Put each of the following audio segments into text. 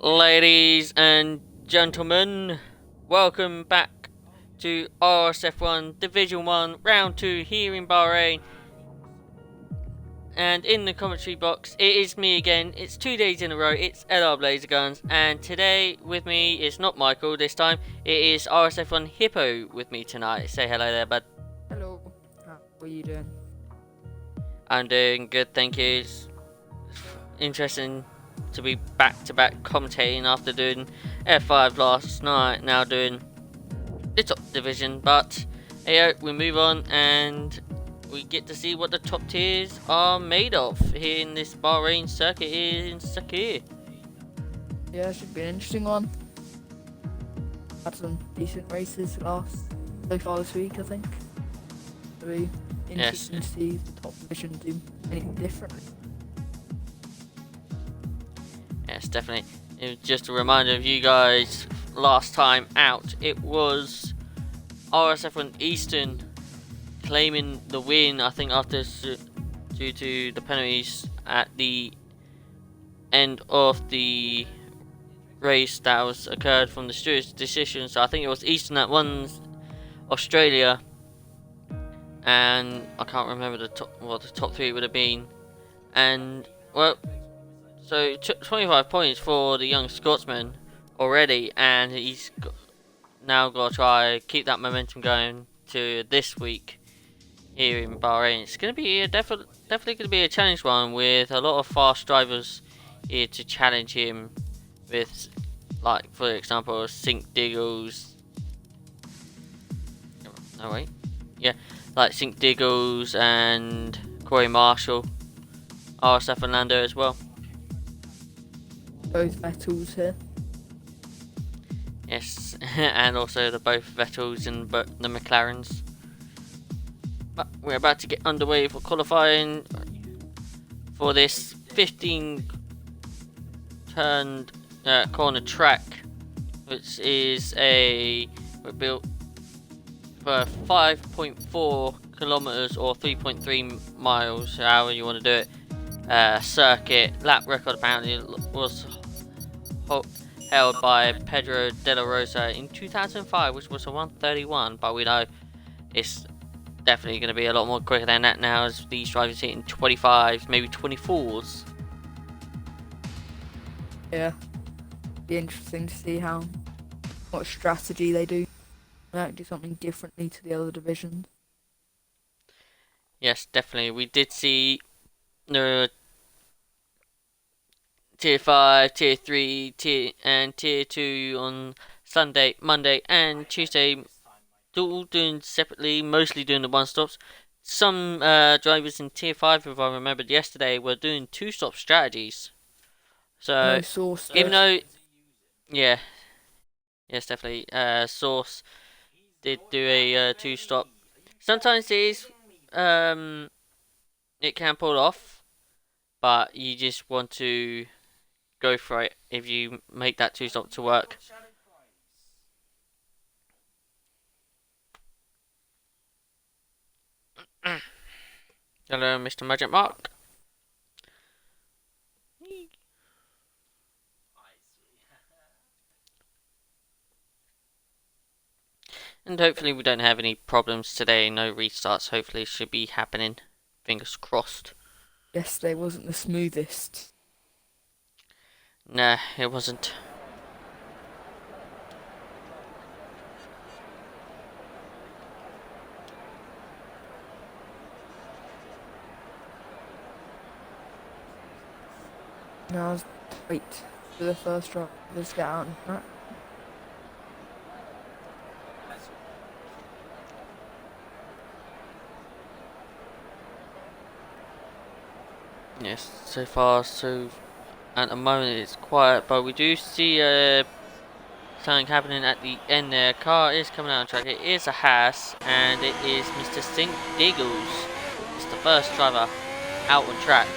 Ladies and gentlemen, welcome back to RSF1 Division 1 Round 2 here in Bahrain. And in the commentary box, it is me again. It's 2 days in a row. It's LR Blazer Guns, and today with me is not Michael this time. It is RSF1 Hippo with me tonight. Say hello there, bud. Hello. How are you doing? I'm doing good, thank you. It's interesting to be back-to-back commentating after doing F5 last night, now doing the top division. But hey, we move on and we get to see what the top tiers are made of here in this Bahrain circuit in Sakir. Yeah, it should be an interesting one. Had some decent races so far this week, I think. It'll be interesting to see if the top division do anything differently. Yes, definitely. It was just a reminder of you guys, last time out, it was RSF1 Eastern claiming the win, I think, after due to the penalties at the end of the race that was occurred from the stewards' decision. So I think it was Eastern that won Australia, and I can't remember what the top three would have been. And well, so 25 points for the young Scotsman already, and he's now got to try keep that momentum going to this week here in Bahrain. It's going to be definitely going to be a challenge one with a lot of fast drivers here to challenge him with, like, for example, Sink Diggles. No, wait. Yeah, like Sink Diggles and Corey Marshall, RSF and Lando as well. Both Vettels here. Yes, and also the both Vettels and the McLarens. But we're about to get underway for qualifying for this 15 turned corner track, which is we're built for 5.4 kilometers or 3.3 miles, however you want to do it. Circuit. Lap record apparently was held by Pedro de la Rosa in 2005, which was a 1:31, but we know it's definitely going to be a lot more quicker than that now, as these drivers hitting 25s, maybe 24s. Yeah. Be interesting to see what strategy they do. They might do something differently to the other divisions. Yes, definitely. We did see the Tier 5, Tier 3, and Tier 2 on Sunday, Monday, and Tuesday, all doing separately, mostly doing the one-stops. Some drivers in Tier 5, if I remembered yesterday, were doing two-stop strategies. So, even though, yeah, yes, definitely, Source did do a two-stop. Sometimes it can pull off, but you just want to go for it if you make that two-stop to work. Hello, Mr. Magic Mark. And hopefully we don't have any problems today, no restarts, hopefully should be happening. Fingers crossed. Yesterday wasn't the smoothest. Nah, it wasn't. Now let's wait for the first drivers to get out on track. Yes, so far, so at the moment it's quiet, but we do see something happening at the end there. Car is coming out on track. It is a Haas, and it is Mr. Sink Diggles. It's the first driver out on track.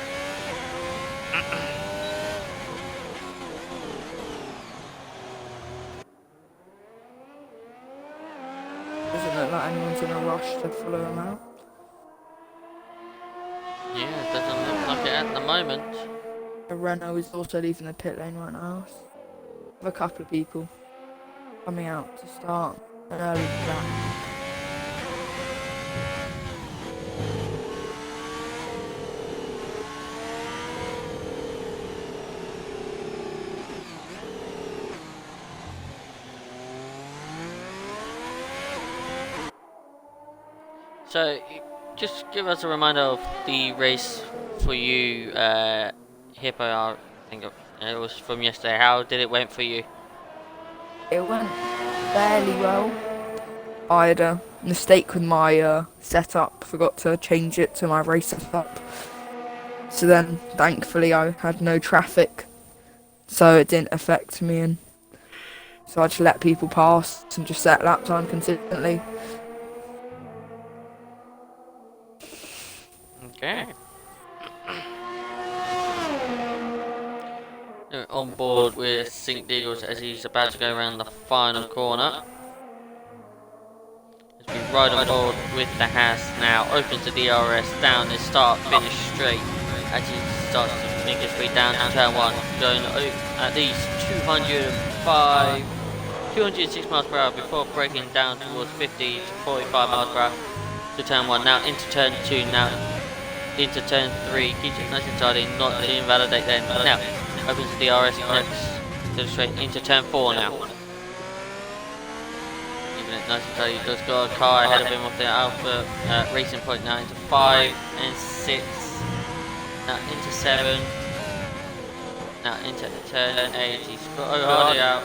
Doesn't look like anyone's in a rush to follow him out. Yeah, it doesn't look like it at the moment. The Renault is also leaving the pit lane right now. a couple of people coming out to start an early lap. So, just give us a reminder of the race for you, Hippo. I think it was from yesterday. How did it went for you? It went fairly well. I had a mistake with my setup, forgot to change it to my race setup. So then, thankfully, I had no traffic, so it didn't affect me, and so I just let people pass and just set lap time consistently. Okay. On board with St. Diggles as he's about to go around the final corner. As we ride on board with the Haas now, opens the DRS down the start finish straight as he starts to make his way down to turn 1, going at least 206 miles per hour before breaking down towards 50 to 45 miles per hour to turn 1. Now into turn 2, now into turn 3, keeps it nice and tidy, not to invalidate then. Now opens the DRS next to the straight into turn 4 now. Even it nice and tidy, does got a car ahead of him off the Alpha Racing Point now into 5 and 6. Now into 7. Now into turn 8. He's got Hardy out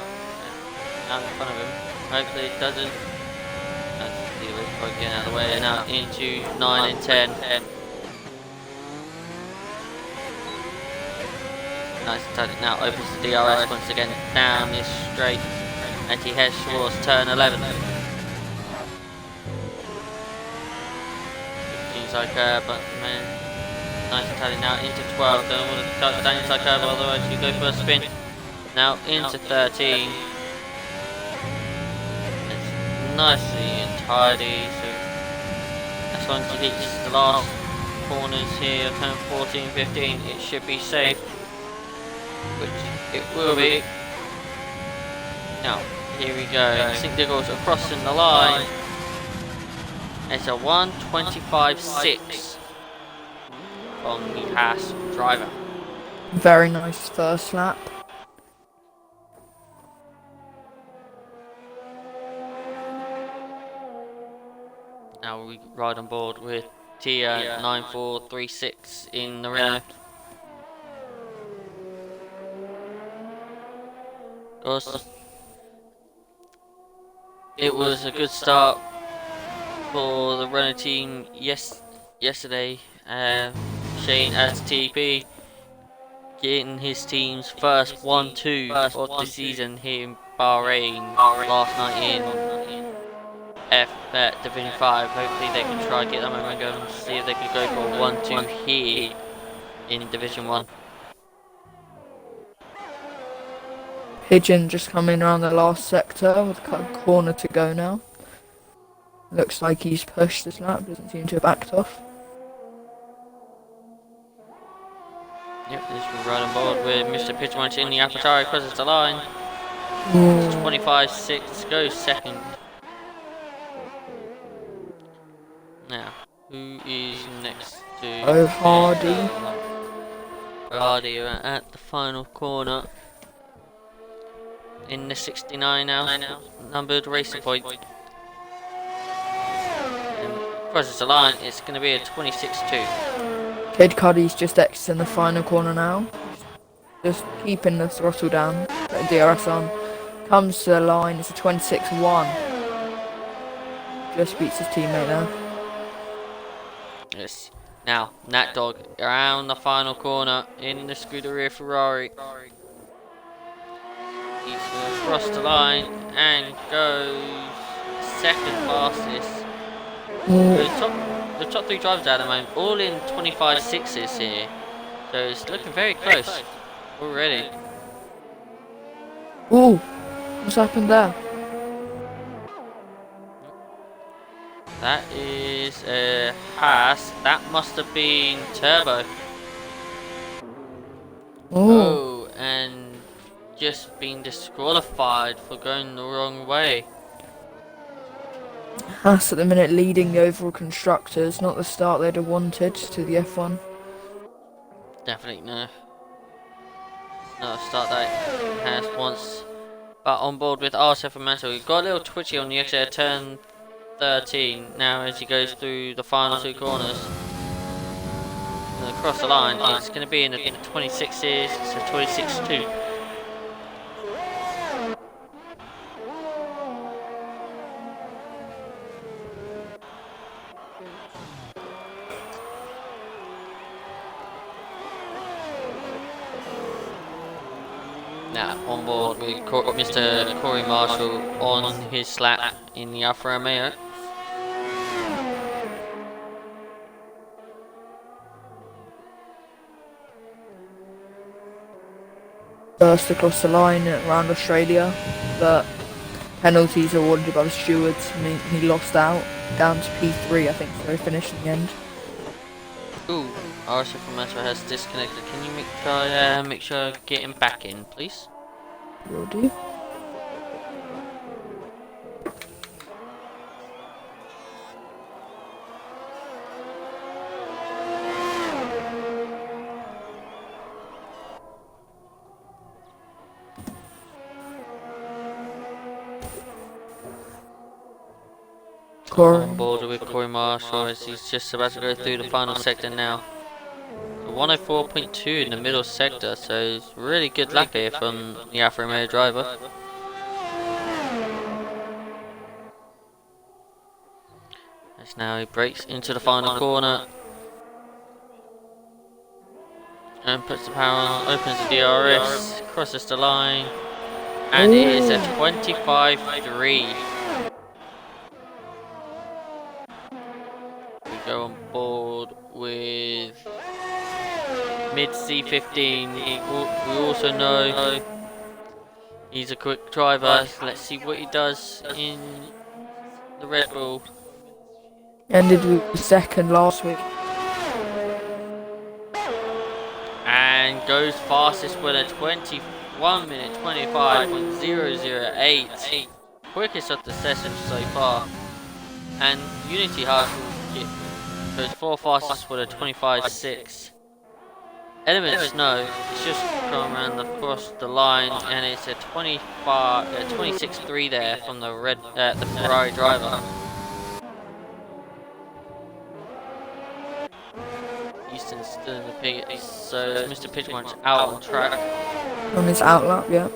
in front of him. Hopefully it doesn't. Getting out of the way. And now into 9 and 10. Nice and tight. Now opens the DRS once again down this straight as he heads towards turn 11. Inside curve, but man, nice and tight. Now into 12. Don't want to touch down inside curve, otherwise you go for a spin. Now into 13. It's nicely and tidy. So as long as he hits the last corners here, turn 14, 15, it should be safe. Which it will be. Now, here we go. St. Diggles are crossing the line. It's a 1:25.6 from the Haas driver. Very nice first lap. Now we ride on board with Tia 9436 in the Renault. It was a good start for the Renault team yesterday. Shane as TP getting his team's first 1-2 of the season here in Bahrain last night in Division 5. Hopefully they can try to get that momentum going and see if they can go for 1-2 here in Division 1. Pigeon just coming around the last sector with a corner to go now. Looks like he's pushed this lap, doesn't seem to have backed off. Yep, this will ride on board with Mr. Pigeon in the AlphaTauri crosses the line. 25.6 goes second. Now, who is next to Hardy? Hardy at the final corner. In the 69 now, numbered Racing Point. Crosses the line, it's going to be a 26.2. Kid Cuddy's just exiting the final corner now. Just keeping the throttle down, putting DRS on. Comes to the line, it's a 26.1. Just beats his teammate now. Yes. Now, Nat Dog around the final corner in the Scuderia Ferrari. He's going to cross the line and goes second fastest. The top 3 drivers at the moment, all in 25.6s here. So it's looking very close already. Ooh, what's happened there? That is a Haas. That must have been Turbo. Ooh. Oh, and just been disqualified for going the wrong way. Haas at the minute leading the overall constructors, not the start they'd have wanted to the F1. Definitely no. No start that has once. But on board with RSF1, we've got a little twitchy on the exit of turn 13 now as he goes through the final two corners. And across the line, it's going to be in the 26s, so 26-2. Now on board with Mr. Corey Marshall on his lap in the Alfa Romeo. First across the line around Australia, but penalties awarded by the stewards mean he lost out, down to P3 I think, so he finished in the end. Ooh, RSF1 has disconnected. Can you make sure I get him back in, please? Will do. On board with Corey Marshall as he's just about to go through the final sector now. 104.2 in the middle sector, so it's really good lap here from the Alfa Romeo driver. As now he breaks into the final corner and puts the power on, opens the DRS, crosses the line, and it is a 25-3. We go on board with mid C15. We also know he's a quick driver. So let's see what he does in the Red Bull. Ended with second last week. And goes fastest with a 21 minute 25.008. Quickest of the session so far. And Unity Hustle goes 4 fastest with a 25.6. Element Snow, it's just going around across the line, and it's a 26.3 there from the Ferrari driver. Easton's still in the pit, so Mr. Pitchmark's out on track. On his outlap, yeah.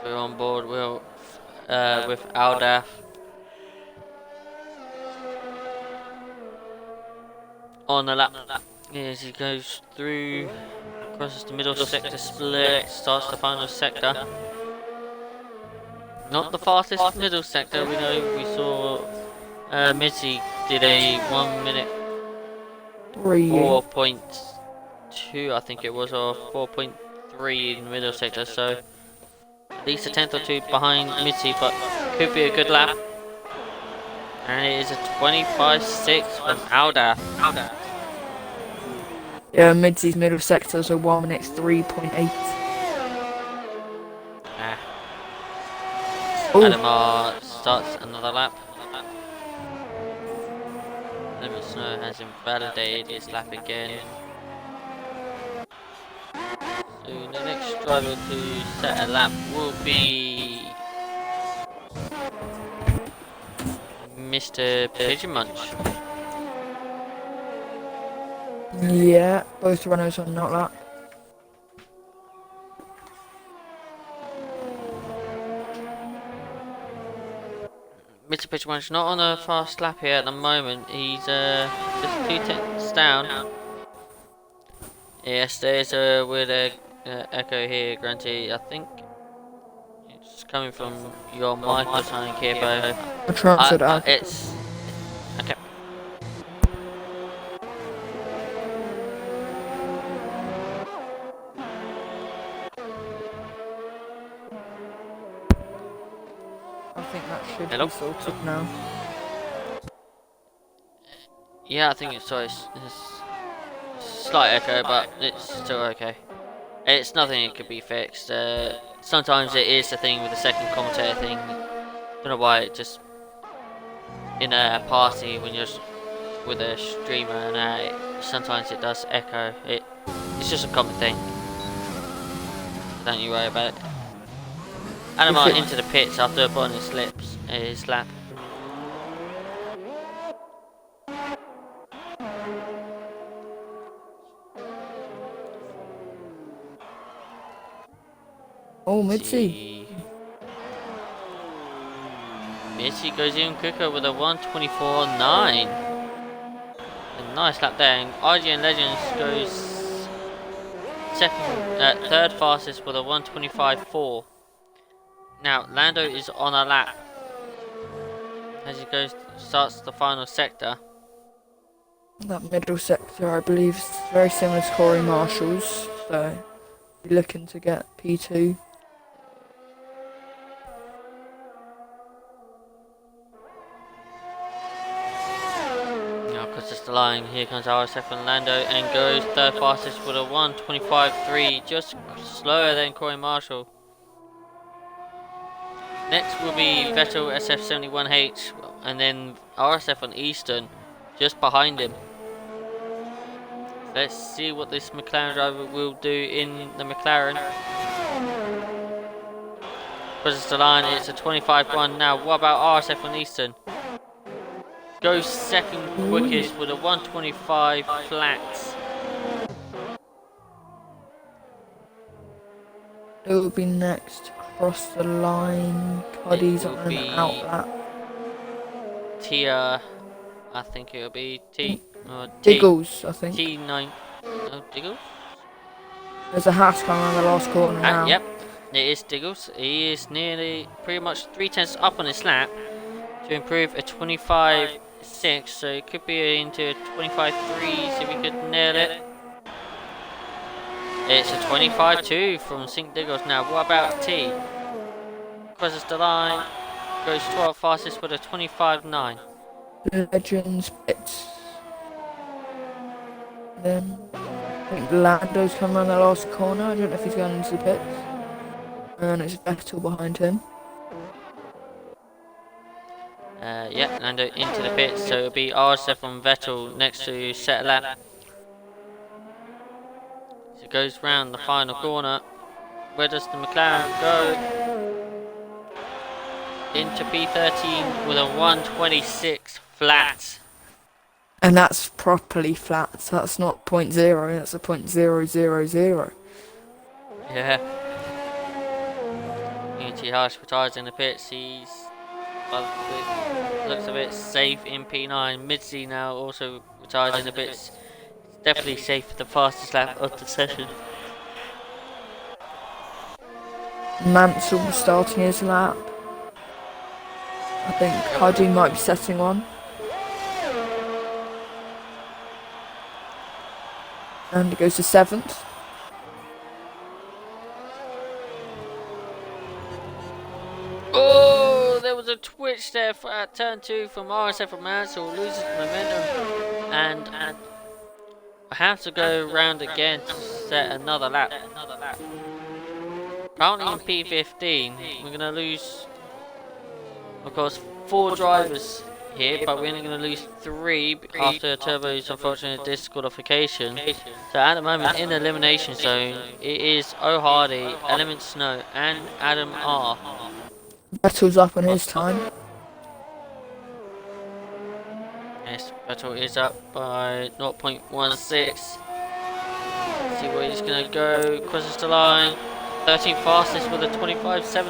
So we're on board with Aldaf. On the lap, as he goes through, crosses the middle sector split, starts the final sector. Not the fastest middle sector, we saw Mitzi did a 1 minute 4.2 I think it was, or 4.3 in the middle sector, so at least a tenth or two behind Mitzi, but could be a good lap. And it is a 25.6 from Aldaf. Yeah, Midsy's middle sector, so 1 minute 3.8. Adamar starts another lap. Lemon Snow has invalidated his lap again. So the next driver to set a lap will be Mr. Pigeon Munch. Yeah, both runners on that lap. Mr. Pigeon Munch not on a fast lap here at the moment. He's just 2 tenths down. Yes, there's a weird echo here, Grunty. I think it's coming from your mic or something here, but I transferred out. it's okay. I think that should Hello? be sorted now. Yeah, I think it's slight echo, but it's still okay. It's nothing that could be fixed. Sometimes it is the thing with the second commentator thing. Don't know why it just in a party when you're with a streamer and sometimes it does echo. It's just a common thing. Don't you worry about it. Animal into the pits after a bonus slips his lap. Oh, Mitzi. Mitzi goes in quicker with a 1:24.9. A nice lap there. And IGN Legends goes third fastest with a 1:25.4. Now Lando is on a lap as he starts the final sector. That middle sector, I believe, is very similar to Corey Marshall's, so we're looking to get P2. Now crosses the line. Here comes RSF1 Lando and goes third fastest with a 1:25.3, just slower than Corey Marshall. Next will be Vettel SF71H and then RSF1 Eastern just behind him. Let's see what this McLaren driver will do in the McLaren. Crosses the line, it's a 25.1 now. What about RSF1 Eastern? Goes second quickest with a 1:25 flat. It will be next across the line. Cuddy's on an outlet. Tia, I think it'll be Diggles, I think. T9. No, Diggles? There's a Haas coming on the last corner now. Yep, it is Diggles. He is nearly pretty much 3/10 up on his lap to improve a 25.6, so it could be into a 25.3 if we could nail it. It's a 25.2 from Sync Diggles. Now, what about T? Crosses the line, goes 12 fastest with a 25.9. Legends pits. Then I think Lando's come around the last corner. I don't know if he's going into the pits. And it's Vettel behind him. Yeah, Lando into the pits, so it'll be RSF on Vettel next to set a lap. So it goes round the final corner. Where does the McLaren go? Into P13 with a 1:26 flat. And that's properly flat. So that's not 0.0, that's a 0.000. Yeah. Unity Harsh retires in the pits. He's, looks a bit safe in P9. Mitzi now also retires in the pits. It's definitely safe for the fastest lap of the session. Mansell starting his lap. I think Cuddy might be setting one. And it goes to 7th. Oh, there was a twitch there at turn 2 from RSF from Mansell, loses momentum, and I have to go round again to set another lap. Currently in P15, we're going to lose, of course, 4 drivers here, but we're only going to lose 3 after Turbo's unfortunate disqualification. So at the moment in the elimination zone, it is O Hardy, Element Snow, and Adam R. Vettel's up on his time. Yes, Vettel is up by 0.16. See where he's going to go. Crosses the line. 13th fastest with a 25.7.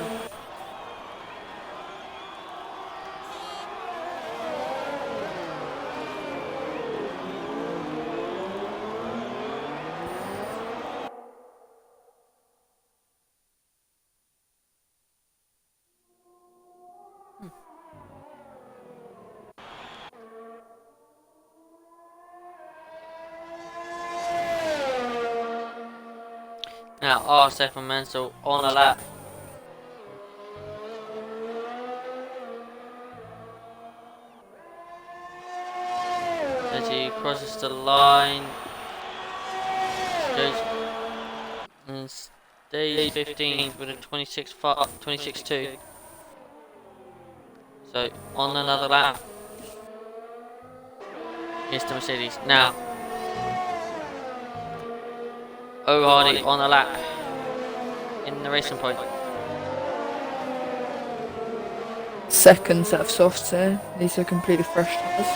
Now RSF and Mansell on a lap. As he crosses the line. goes and stays 15th with a 26.2. So on another lap, Mr. Mercedes. Now, O'Hardy on a lap in the racing point. Second set of softs here. These are completely fresh tyres.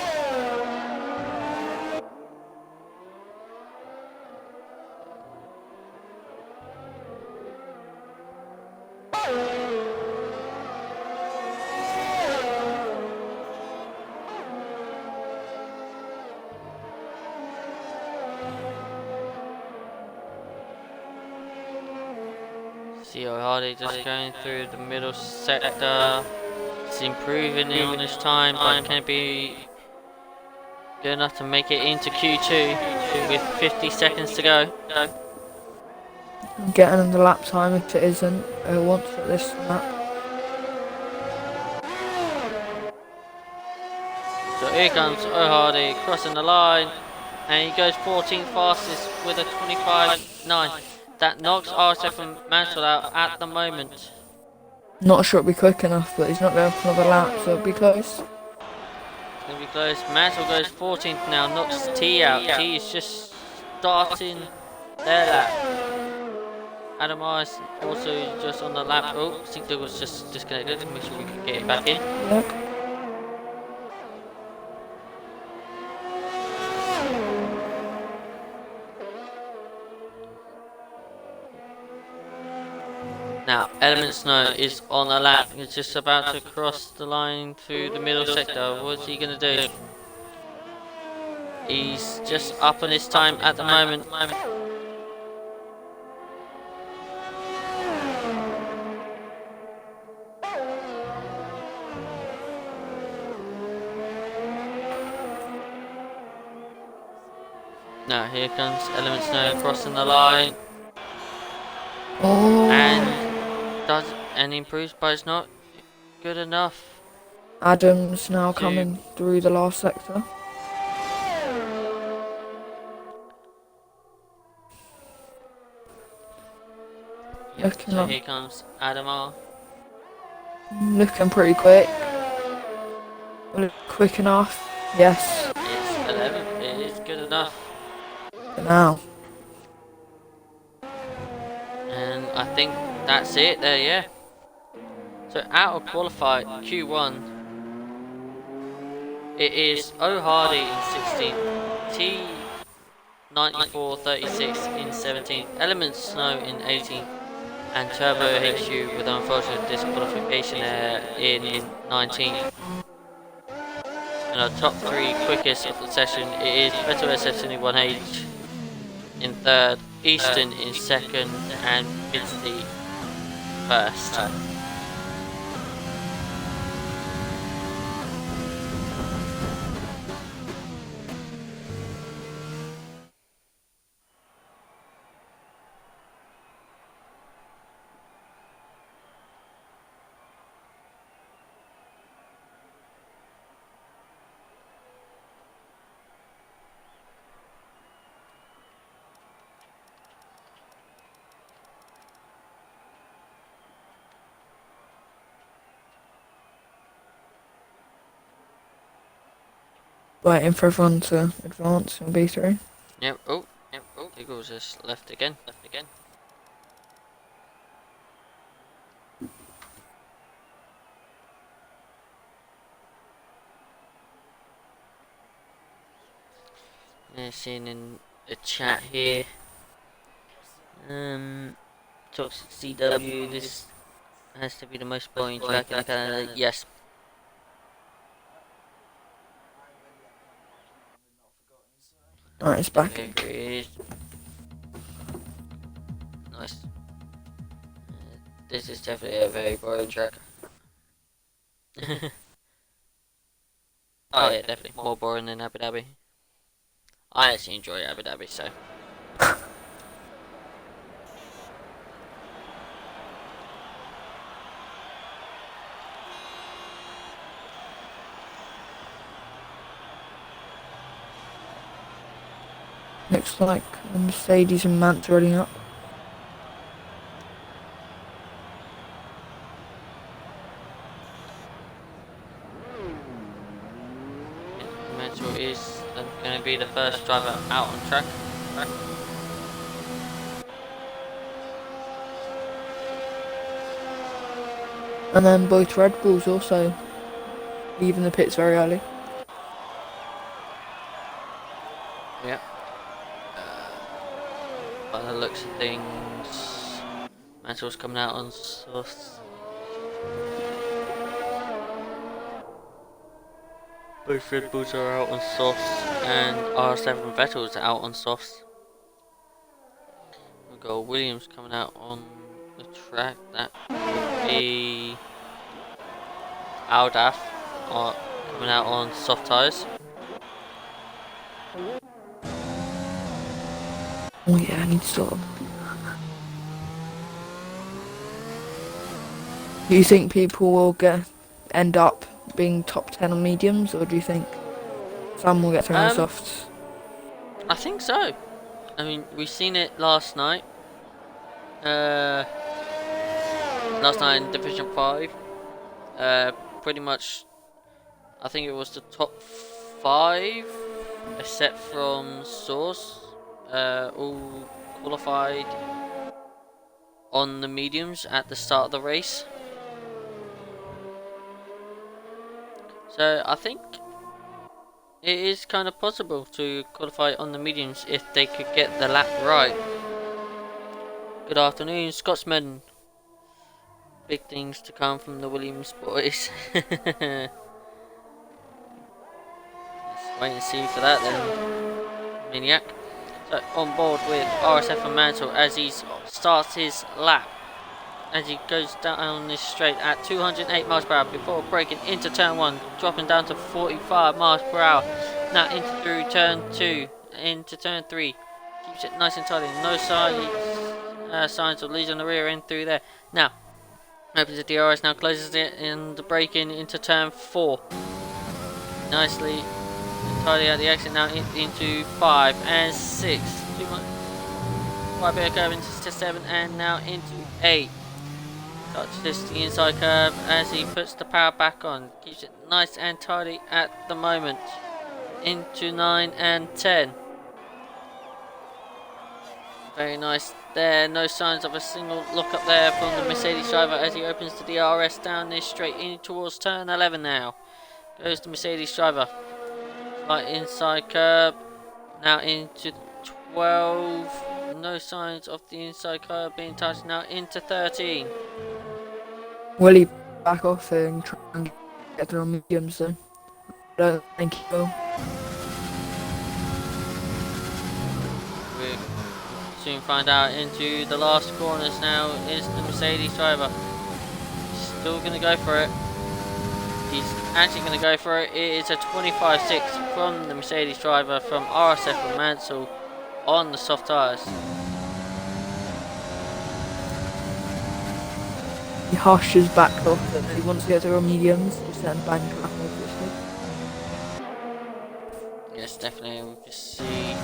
See O'Hardy just going through the middle sector. He's improving on his time, but can it be good enough to make it into Q2 with 50 seconds to go? Getting in the lap time if it isn't once at this lap. So here comes O'Hardy crossing the line, and he goes 14th fastest with a 25.9. That knocks RSF and Mansell out at the moment. Not sure it'll be quick enough, but he's not going for another lap, so it'll be close. It's going to be close. Mansell goes 14th now, knocks T out. T is just starting their lap. Adam Ice also just on the lap. Oh, I think Douglas just disconnected. Make sure we can get him back in. Yep. Now, Element Snow is on a lap. He's just about to cross the line through the middle sector. What's he going to do? He's just up on his time at the moment. Now, here comes Element Snow crossing the line. Oh. And improves, but it's not good enough. Adam's now coming through the last sector. So here comes Adamar. Looking pretty quick. Quick enough. Yes. It's 11. It is good enough. For now. And I think that's it there, yeah. So out of qualified Q1, it is O'Hardy in 16th, T9436 in 17th, Element Snow in 18th, and Turbo HU with unfortunate disqualification there in 19th. And our top three quickest of the session, it is Beto SF1H in 3rd, Easton in 2nd, and Bidsey first. Waiting for everyone to advance and be through. Yep. Oh. Eagles just left again. Yeah, seeing in the chat here. Toxic CW. This has to be the most boring track in Canada. Yes. Alright, it's back. Agreed. Nice. This is definitely a very boring track. Oh yeah, definitely more boring than Abu Dhabi. I actually enjoy Abu Dhabi, so. Looks like Mercedes and Mance running up. Mansell is going to be the first driver out on track. And then both Red Bulls also leaving the pits very early. Yeah. By the looks of things, Mansell's coming out on softs. Both Red Bulls are out on softs, and R7 Vettel's out on softs. We've got Williams coming out on the track. That would be Aldaf coming out on soft tyres. Oh yeah, I need to stop. Do you think people will end up being top 10 on mediums, or do you think some will get thrown on softs? I think so. I mean, we've seen it last night. Last night in Division 5. Pretty much, I think it was the top 5, except from Source, all qualified on the mediums at the start of the race. So I think it is kind of possible to qualify on the mediums if they could get the lap right. Good afternoon, Scotsman. Big things to come from the Williams boys. Let's wait and see for that then, Maniac. So on board with RSF and Mansell as he starts his lap. As he goes down this straight at 208 miles per hour before braking into turn 1, dropping down to 45 miles per hour. Now into through turn 2, into turn 3. Keeps it nice and tidy. No signs of losing the rear end through there. Now, opens the DRS, now closes it and the braking into turn 4. Nicely tidy out the exit now into 5 and 6. Too much. Quite a bit of curve into 7 and now into 8. Touches the inside curve as he puts the power back on. Keeps it nice and tidy at the moment. Into 9 and 10. Very nice there. No signs of a single look up there from the Mercedes driver as he opens the DRS down this straight in towards turn 11 now. Goes the Mercedes driver. Slight inside curve. Now into 12. No signs of the inside curve being touched. Now into 13. Will he back off and try and get through on mediums then? I don't think he will. We'll soon find out. Into the last corners now is the Mercedes driver. Still going to go for it. He's actually going to go for it. It is a 25.6 from the Mercedes driver from RSF and Mansell on the soft tyres. He hushes back off and he wants to get through on mediums, just then bang back obviously. Yes, definitely. We can see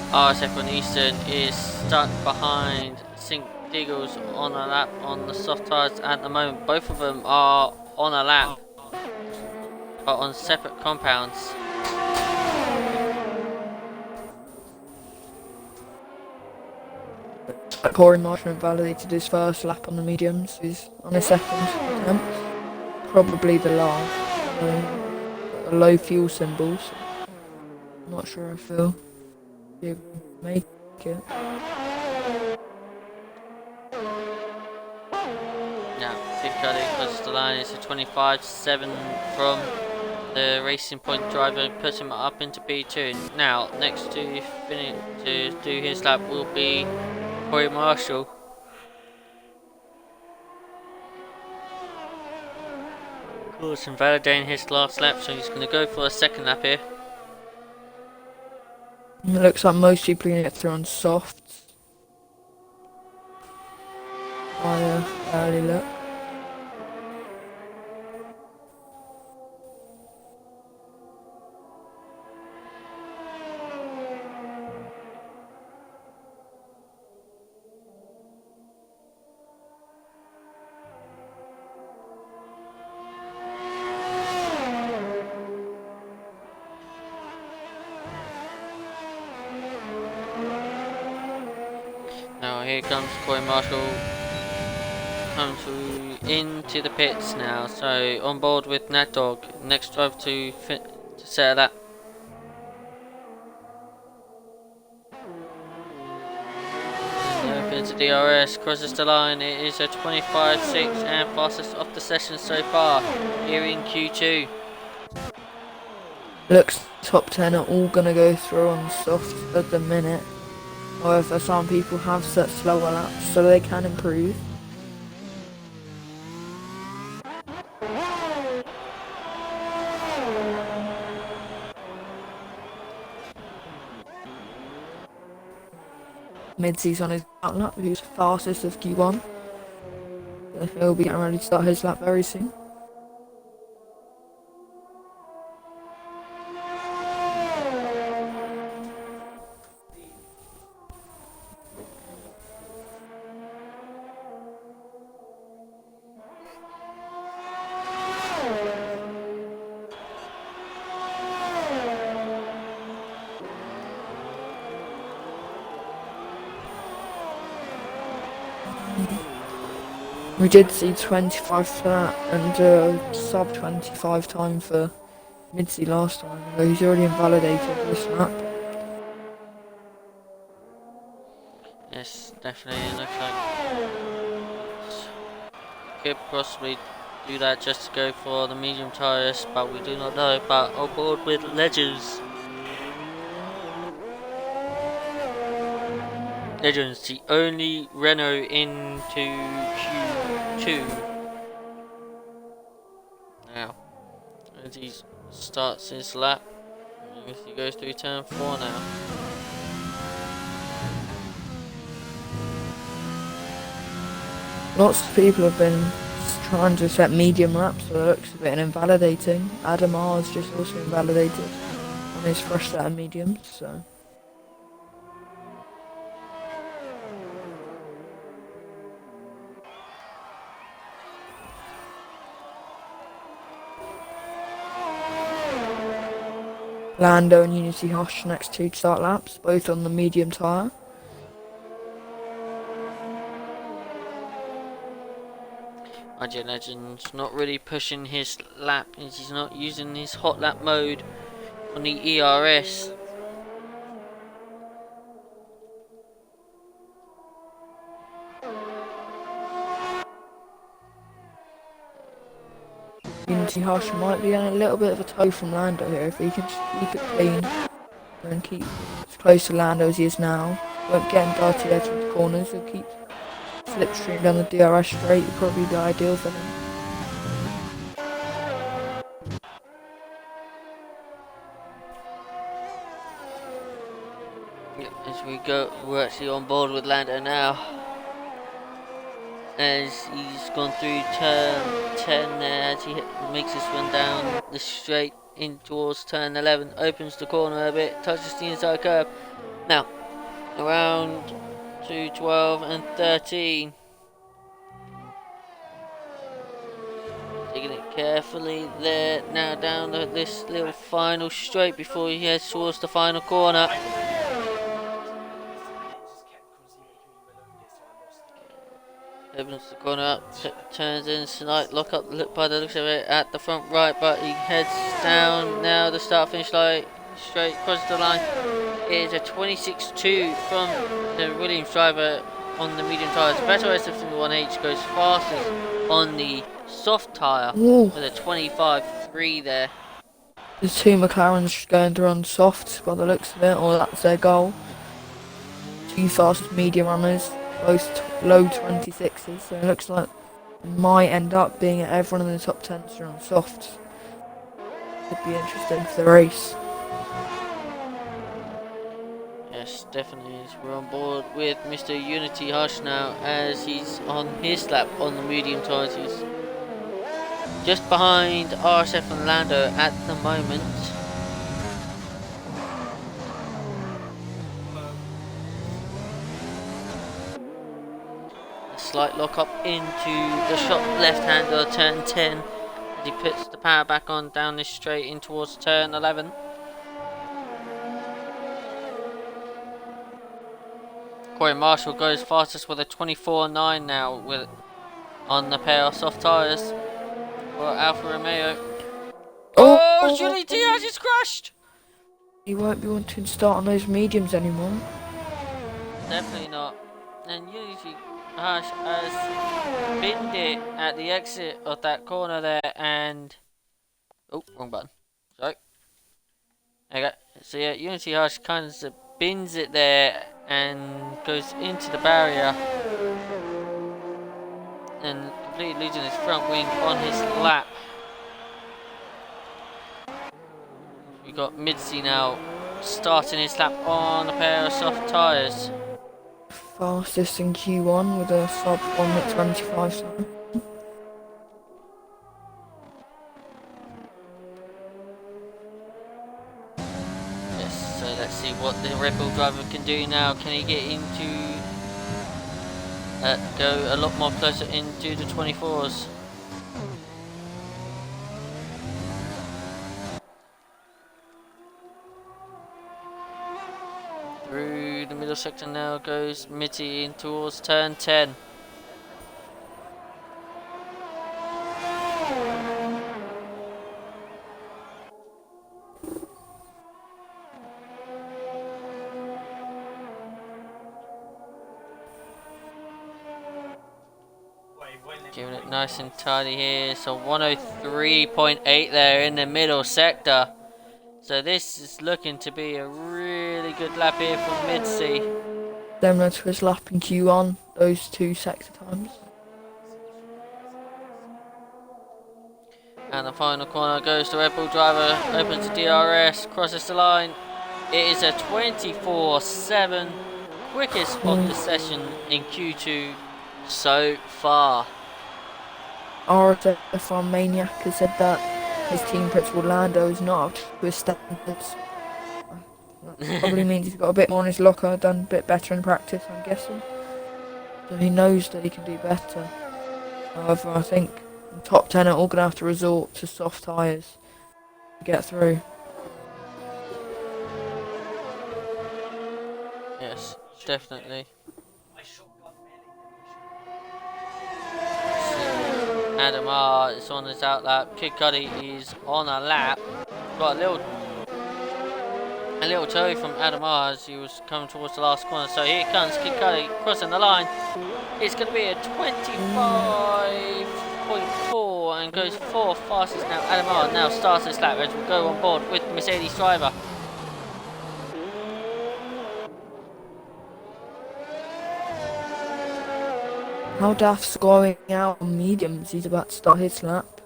RSF1 Eastern is stuck behind St. Deagles on a lap on the soft tyres at the moment. Both of them are on a lap, but on separate compounds. Corey Marshall validated his first lap on the mediums. He's on his second attempt. Probably the last. Low fuel symbols. Not sure if he'll be able to make it. Now, Big Cuddy closes the line. It's a 25.7 from the Racing Point driver, puts him up into P2. Now, next to do his lap will be Corey Marshall. Of course, invalidating his last lap, so he's going to go for a second lap here. It looks like most people are going to get through on softs. By early look. here comes Corey Marshall. Comes into the pits now. So on board with Nat Dog. Next drive to settle that. Opens the DRS, crosses the line. It is a 25.6 and fastest of the session so far here in Q2. Looks top 10 are all gonna go through on soft at the minute. However, some people have set slower laps so they can improve. Midsy's on his back lap, who's fastest of Q1. So he'll be getting ready to start his lap very soon. We did see 25 for that and sub 25 time for Midsy last time, although he's already invalidated this lap. Yes, definitely. It looks like could possibly do that just to go for the medium tyres, but we do not know. But on board with Legends. Legends, the only Renault into Q2. Now, as he starts his lap, as he goes through turn 4 now. Lots of people have been trying to set medium laps, so it looks a bit invalidating. Adam R is just also invalidated on his fresh set of mediums, so. Lando and Unity Hosh next 2 start laps, both on the medium tyre. RJ Legend's not really pushing his lap, he's not using his hot lap mode on the ERS. Unity Hosh might be on a little bit of a toe from Lando here if he can just keep it clean and keep as close to Lando as he is now. Won't get him dirty edge of the corners, he'll keep slipstream down the DRS straight, would probably be ideal for him. Yep, as we go, we're actually on board with Lando now. As he's gone through turn 10 there, as he makes his run down the straight in towards turn 11, opens the corner a bit, touches the inside curb. Now, around to 12 and 13. Taking it carefully there, now down this little final straight before he heads towards the final corner. Opens the corner up, turns in, slight lock up by the looks of it at the front right, but he heads down now the start finish line, straight across the line. It is a 26.2 from the Williams driver on the medium tyres. Better RSF1 goes fastest on the soft tyre with a 25.3 there. The 2 McLarens going through on soft by the looks of it, or that's their goal. 2 fastest medium runners, both low 26s, so it looks like it might end up being everyone in the top 10 are on softs. Could be interesting for the race. Yes, definitely. We're on board with Mr. Unity Hush now as he's on his lap on the medium tyres. He's just behind RSF and Lando at the moment. Slight lock up into the short left hander turn 10 as he puts the power back on down this straight in towards turn 11. Corey Marshall goes fastest with a 24.9 now with on the pair of soft tyres for Alfa Romeo. Oh, Julie Diaz is crashed! He won't be wanting to start on those mediums anymore. Definitely not. And Unity has binned it at the exit of that corner there and... Oh, wrong button. Sorry. Okay, so yeah, Unity Hush kind of bins it there and goes into the barrier and completely losing his front wing on his lap. We got Mitzi now starting his lap on a pair of soft tyres. Fastest in Q1 with a sub 1 minute 25 time. Yes, so let's see what the Red Bull driver can do now. Can he get into go a lot more closer into the 24s? Through the middle sector now goes Mitty in towards turn 10. Giving it nice and tidy here. So 103.8 there in the middle sector. So this is looking to be a really good lap here from Mitzi. Similar to his lap in Q1, those 2 sector times. And the final corner goes to Red Bull driver, opens the DRS, crosses the line. It is a 24/7 quickest of the session in Q2 so far. RSF1 Maniac has said that his team principal Lando is not up to his standards. Probably means he's got a bit more in his locker, done a bit better in practice, I'm guessing. So he knows that he can do better. However, I think the top 10 are all going to have to resort to soft tyres to get through. Yes, definitely. Adam R is on his out lap. Kid Cudi is on a lap. Got a little tow from Adam R as he was coming towards the last corner. So here comes Kid Cudi crossing the line. It's going to be a 25.4 and goes 4 fastest now. Adam R now starts this lap as we go on board with the Mercedes driver. How daft's going out on mediums, he's about to start his lap.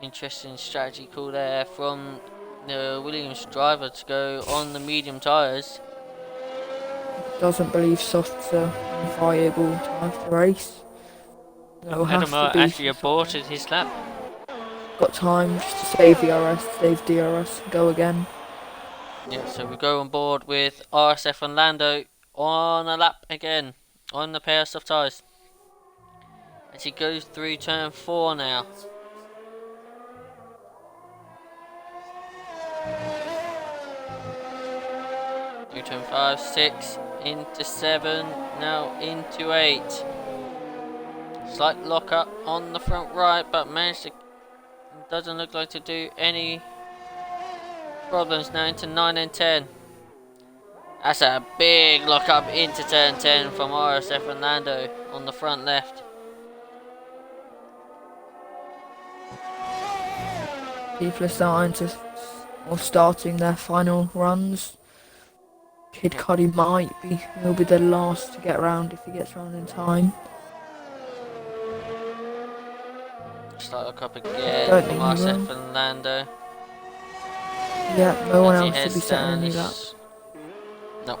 Interesting strategy call there from the Williams driver to go on the medium tyres. Doesn't believe softs are viable tyre to race. Adam actually aborted his lap. Got time just to save DRS, and go again. Yeah, so we go on board with RSF and Lando on a lap again on the pair of soft tyres. As he goes through turn 4 now. Through turn 5, 6, into 7, now into 8. Slight lock up on the front right, but doesn't look like to do any problems now into 9 and 10. That's a big lock up into turn 10 from RSF and Lando on the front left. People are starting their final runs. Kid Cudi he'll be the last to get around if he gets around in time. Start lock up again from RSF and Lando. Yeah, no one else will be setting any lap. No.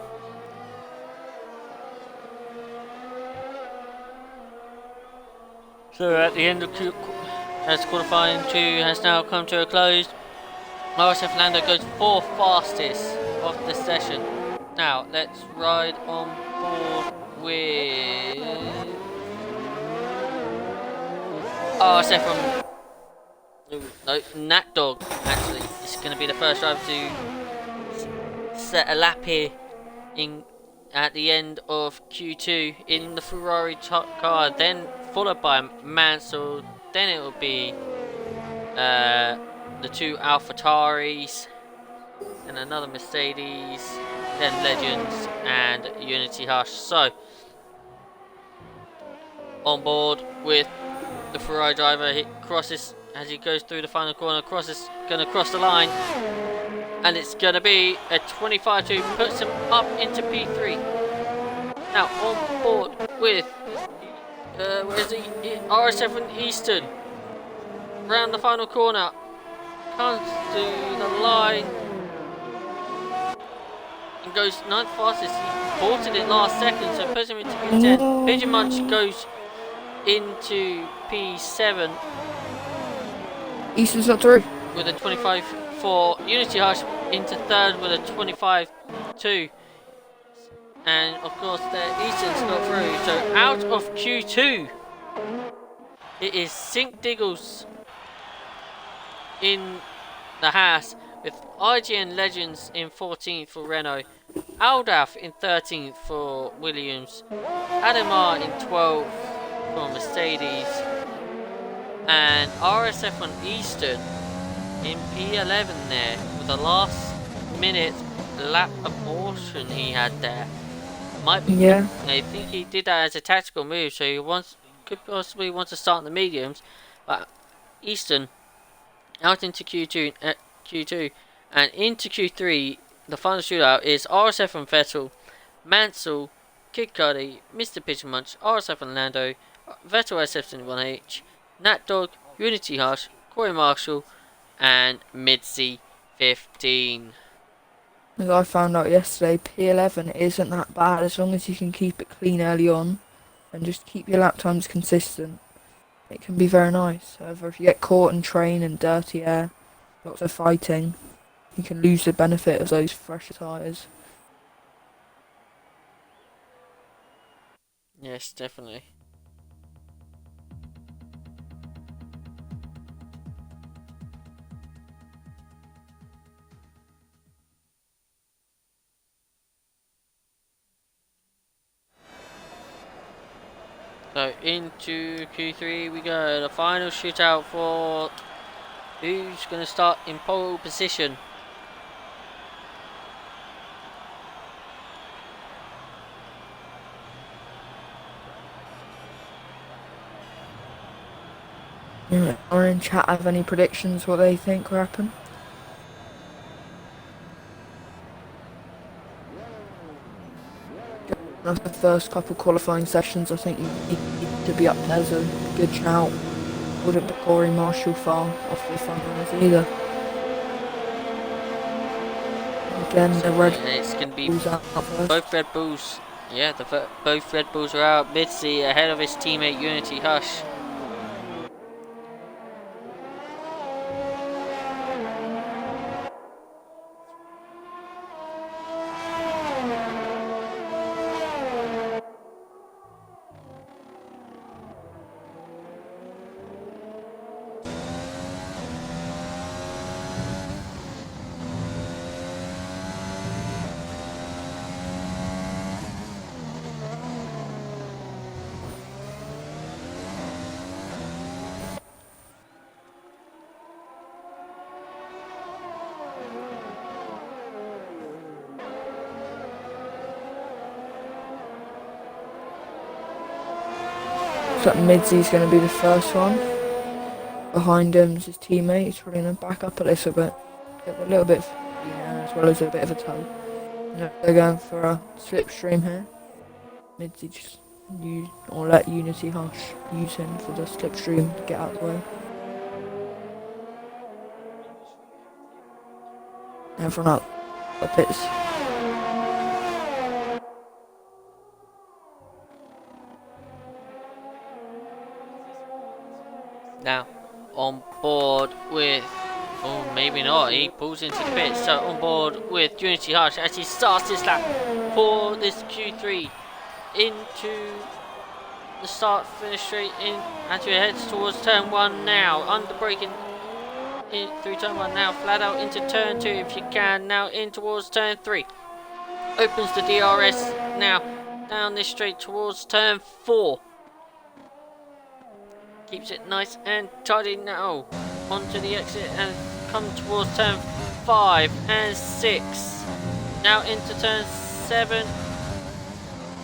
So at the end of as qualifying 2 has now come to a close, RSF Lando goes 4th fastest of the session. Now let's ride on board with RSF from Nat Dog. Actually, this is going to be the first driver to set a lap here in at the end of Q2 in the Ferrari car, then followed by Mansell, then it will be the two AlphaTauris, and another Mercedes, then Legends and Unity Hush. So on board with the Ferrari driver, he crosses as he goes through the final corner, gonna cross the line, and it's gonna be a 25-2, puts him up into P3. Now on board with where's the RSF1 Eastern, round the final corner, comes to the line and goes 9th fastest. He ported it last second, so puts him into P10. Pigeon Munch goes into P7 Eastern's not through with a 25-4. Unity Hush into 3rd with a 25-2. And of course the Eastern's not through, so out of Q2 it is Sink Diggles in the Haas, with IGN Legends in 14th for Renault, Aldaf in 13th for Williams, Ademar in 12th for Mercedes, and RSF1 Eastern in P11 there, with the last minute lap abortion he had there. Might be, Yeah. I think he did that as a tactical move, so he could possibly want to start in the mediums, but Eastern out into Q2 and into Q3. The final shootout is RSF and Vettel, Mansell, Kid Cudi, Mr. Pigeon Munch, RSF and Lando, Vettel SF1H, Nat Dog, Unity Hush, Corey Marshall, and Midzi 15. As I found out yesterday, P11 isn't that bad as long as you can keep it clean early on and just keep your lap times consistent. It can be very nice. However, if you get caught in train and dirty air, lots of fighting, you can lose the benefit of those fresher tyres. Yes, definitely. So into Q3 we go, the final shootout for who's going to start in pole position. Or in chat have any predictions what they think will happen? After the first couple qualifying sessions, I think you need to be up there as a good shout. Wouldn't put Corey Marshall far off the front runners either. Again, the Red it's going to be Bulls out first. both Red Bulls. Yeah, both Red Bulls are out. Mitzi ahead of his teammate Unity Hush. Looks like Midsy's going to be the first one. Behind him is his teammate. He's probably going to back up a little bit. Get a little bit of as well as a bit of a toe. They're going for a slipstream here. Midsy just use or let Unity Hush use him for the slipstream to get out of the way. Everyone out the pits. Now on board with, oh maybe not, he pulls into the pit. So on board with Unity Hush as he starts this lap for this Q3 into the start finish straight in as he heads towards turn 1 now, under braking in through turn 1 now, flat out into turn 2 if you can, now in towards turn 3. Opens the DRS now down this straight towards turn 4. Keeps it nice and tidy now. Onto the exit and come towards turn 5 and 6. Now into turn 7.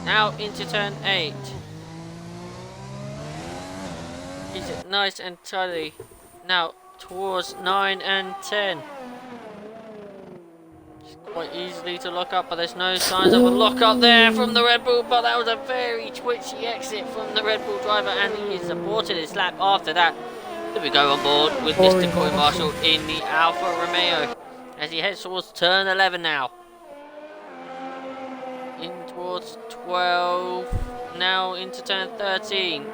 Now into turn 8. Keeps it nice and tidy. Now towards 9 and 10. Quite easily to lock up, but there's no signs of a lock up there from the Red Bull, but that was a very twitchy exit from the Red Bull driver, and he has aborted his lap after that. Then we go on board with Mr. Corey Marshall in the Alfa Romeo as he heads towards turn 11 now. In towards 12, now into turn 13.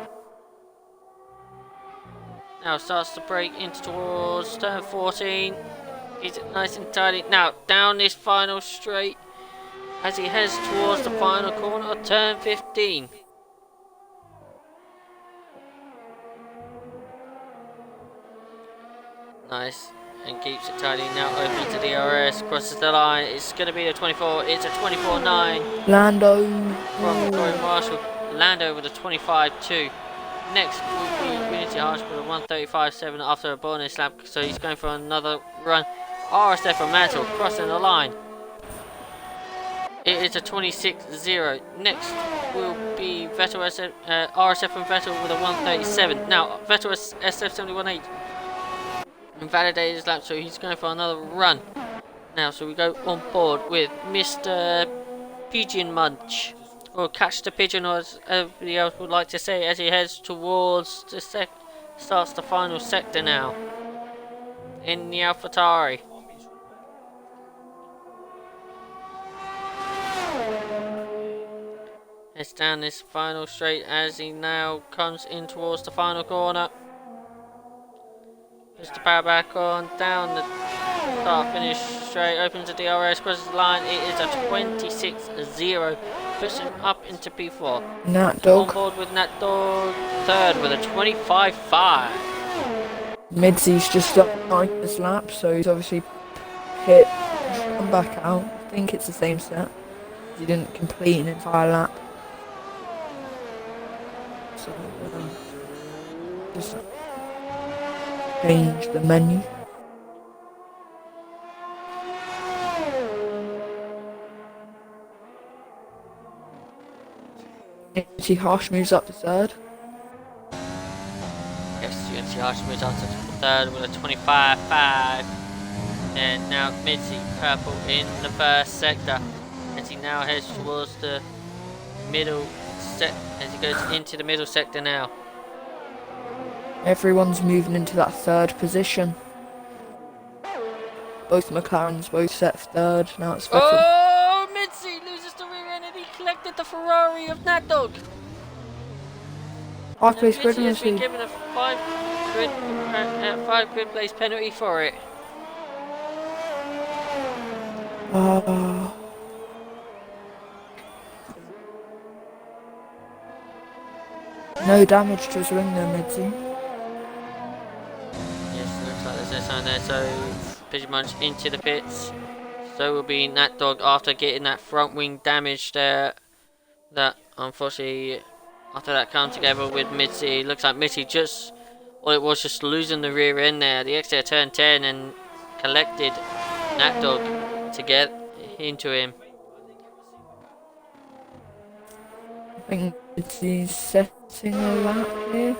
Now starts to break into towards turn 14. Keeps it nice and tidy. Now down this final straight as he heads towards the final corner of turn 15. Nice, and keeps it tidy. Now opens the DRS, crosses the line. It's going to be a 24. It's a 24.9. Lando From Corey Marshall. Lando with a 25.2. Next will be Unity Harsh with a 135.7 after a bonus lap, so he's going for another run. RSF1 Mantle crossing the line. It is a 26.0. Next will be Vettel RSF and Vettel with a 137. Now Vettel SF71.8 invalidated his lap, so he's going for another run. Now, so we go on board with Mr. Pigeon Munch, or Catch the Pigeon, or as everybody else would like to say, as he heads towards the starts the final sector now in the AlphaTauri. Heads down this final straight as he now comes in towards the final corner. Puts the power back on, down the start finish straight, opens the DRS, crosses the line. It is a 26.0, puts him up into P4. Nat Dog. On board with Nat Dog, third with a 25.5. Midsy's just up this lap, so he's obviously hit, come back out. I think it's the same set. He didn't complete an entire lap. So, just change the menu. UNC Harsh moves up to third. Yes, UNC Harsh moves up to third with a 25.5. And now Mitzi purple in the first sector as he now heads towards the middle as he goes into the middle sector now. Everyone's moving into that third position. Both McLarens both set third. Now it's Vettel. Oh, Mitzi loses the rear end and he collected the Ferrari of Nat Dog. 5 place Mitzi has been penalty. given a 5 grid place penalty for it. No damage to his ring there, Mitzi. Yes, looks like there's no sign there, so pretty much into the pits. So will be Nat Dog after getting that front wing damage there. That unfortunately, after that come together with Mitzi, looks like Mitzi just, well, it was just losing the rear end there. The exit of turn 10 and collected Nat Dog to get into him. I think Mitzi's setting a lap here.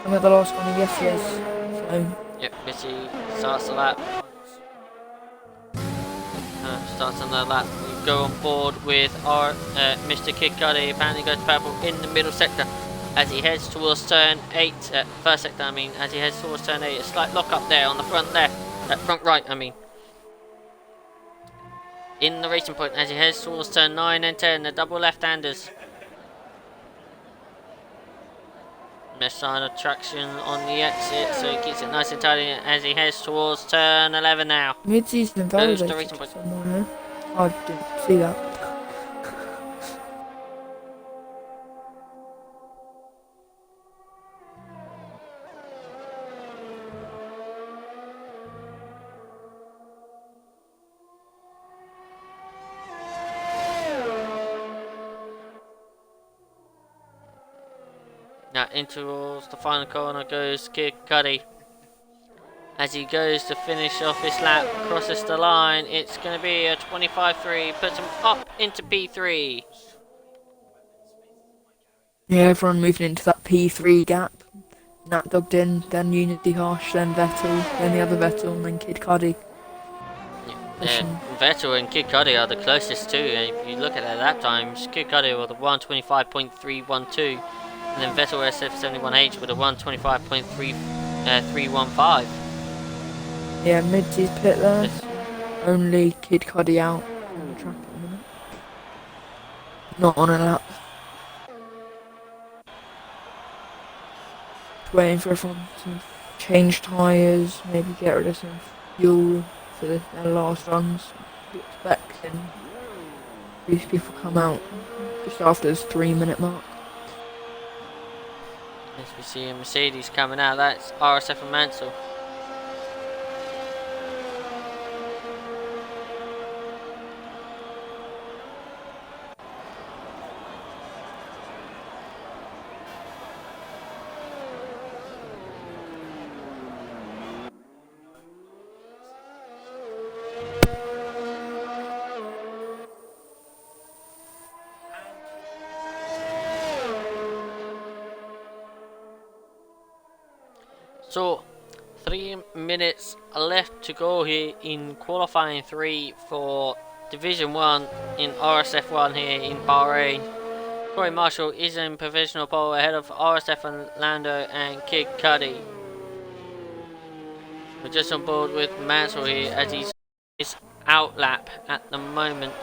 I'm at the last one, yes he is. So, Yep, Mitzi starts the lap. Starts on the lap. We go on board with our Mr. Kid Cudi. Apparently goes purple in the middle sector as he heads towards turn 8. First sector, I mean, as he heads towards turn 8. A slight lock up there on the front left. Front right, I mean. In the racing point as he heads towards turn 9 and 10. The double left-handers. Mesh sign of traction on the exit, so he keeps it nice and tidy as he heads towards turn 11 now. Mitzi's invalidated Goes to racing point. somewhere. I didn't see that. Now in towards the final corner goes Kid Cudi. As he goes to finish off his lap, crosses the line, it's going to be a 25.3, puts him up into P3. Yeah, everyone moving into that P3 gap. Nat Dog in, then Unity Harsh, then Vettel, then the other Vettel, and then Kid Cudi. Vettel and Kid Cudi are the closest too. If you look at their lap times, Kid Cudi with a 125.312, and then Vettel RSF1 with a 125.315. Yeah, Midsy's pit there. Only Kid Cudi out on the track at the minute. Not on a lap. Waiting for everyone to change tyres, maybe get rid of some fuel for their last runs. Expecting these people come out just after this 3-minute mark. As we see a Mercedes coming out, that's RSF and Mansell. So, 3 minutes left to go here in qualifying 3 for Division 1 in RSF1 here in Bahrain. Corey Marshall is in provisional pole ahead of RSF and Lando and Kid Cudi. We're just on board with Mansell here as he's his out lap at the moment.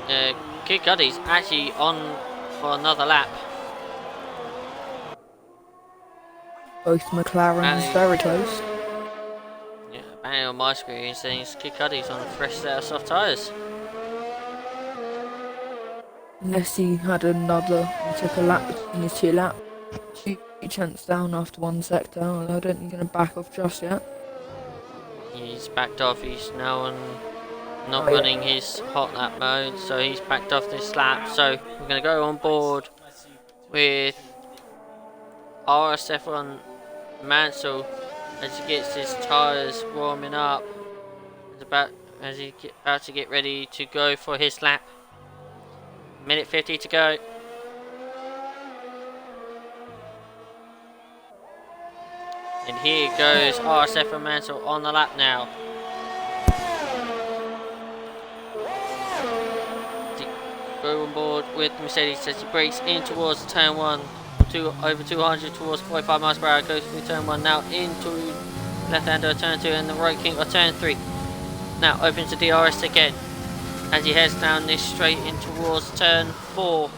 Kid Cudi's actually on for another lap. Both McLarens very close. Yeah, bang on my screen saying Kid Cudi's on a fresh set of soft tyres. Unless he had another, he took a lap between his 2 laps. 2 chance down after 1 sector, although I don't think he's going to back off just yet. He's backed off, he's now on not running his hot lap mode, so he's backed off this lap. So we're going to go on board with RSF1 Mansell as he gets his tyres warming up. As he's about to get ready to go for his lap. Minute 50 to go. And here goes RSF and Mansell on the lap now. Go on board with Mercedes as he brakes in towards turn 1. Over 200 towards 45 miles per hour. Goes through turn 1 now into left hander turn 2 and the right king of turn 3. Now opens the DRS again as he heads down this straight in towards turn 4.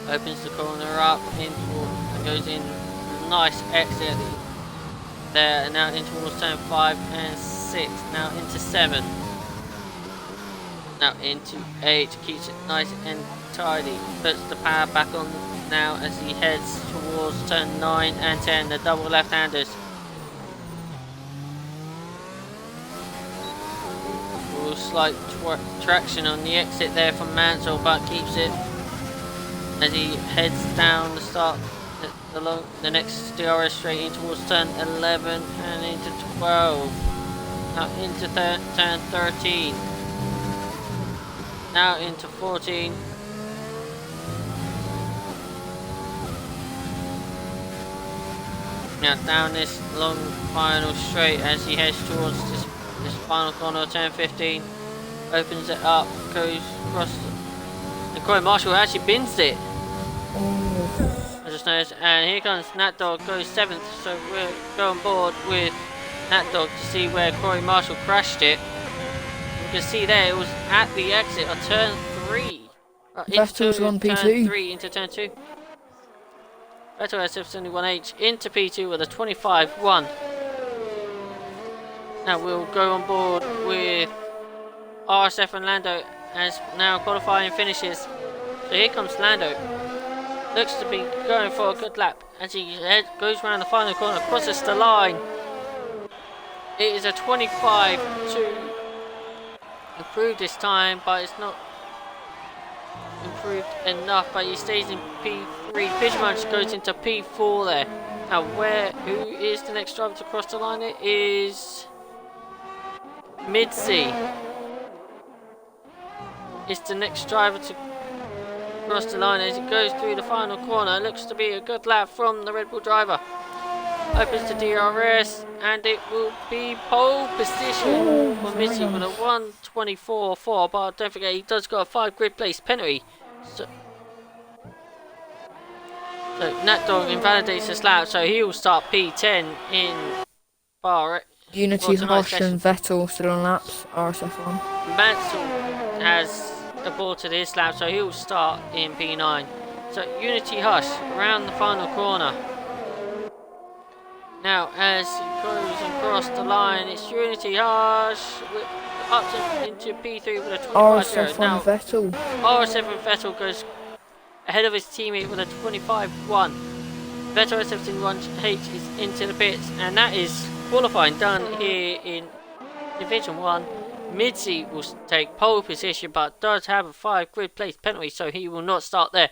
Opens the corner up in and goes in. Nice exit there, and now in towards turn 5 and 6. Now into 7. Now into 8. Keeps it nice and tidy. Puts the power back on now as he heads towards turn 9 and 10, the double left-handers. Slight traction on the exit there from Mansell, but keeps it as he heads down the start along the next DRS straight in towards turn 11 and into 12. Now into turn 13. Now into 14. Now down this long final straight as he heads towards this final corner, turn 15. Opens it up, goes across, and Corey Marshall actually bins it. I just noticed, and here comes Nat Dog, goes 7th, so we'll go on board with Nat Dog to see where Corey Marshall crashed it. You can see there it was at the exit of turn 3. Vettel's on P2. Turn 3 into turn 2. Vettel SF71H into P2 with a 25.1. Now we'll go on board with RSF and Lando as now qualifying finishes. So here comes Lando. Looks to be going for a good lap as he goes around the final corner, crosses the line. It is a 25 to improve this time, but it's not improved enough, but he stays in P3. Pigeonmunch goes into P4 there. Now, who is the next driver to cross the line? It is Midzi. It's the next driver to cross the line as it goes through the final corner. It looks to be a good lap from the Red Bull driver. Opens the DRS, and it will be pole position for Midzi with a 1:24.4. But don't forget, he does got a 5 grid place penalty. So NatDog invalidates his lap, so he will start P10 in Bahrain. Unity, Hosh and Vettel still on laps. RSF1. Mansell has aborted his lap, so he will start in P9. So Unity Hush around the final corner. Now as he goes across the line, it's Unity Hush up into P3 with a 25.0. RSF1 Vettel. RSF1 Vettel goes ahead of his teammate with a 25.1. Vettel S04 is into the pits, and that is qualifying done here in Division 1. Midzi will take pole position, but does have a 5 grid place penalty, so he will not start there.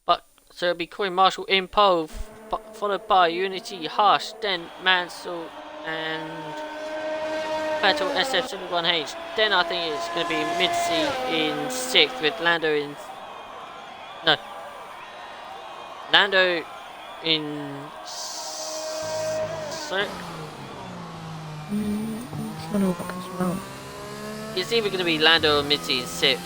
But so it'll be Corey Marshall in pole, followed by Unity Hush, then Mansell and Vettel SF71H. Then I think it's going to be Midzi in 6th with Lando in... No. Lando in... It's either going to be Lando or Midzi in 6th.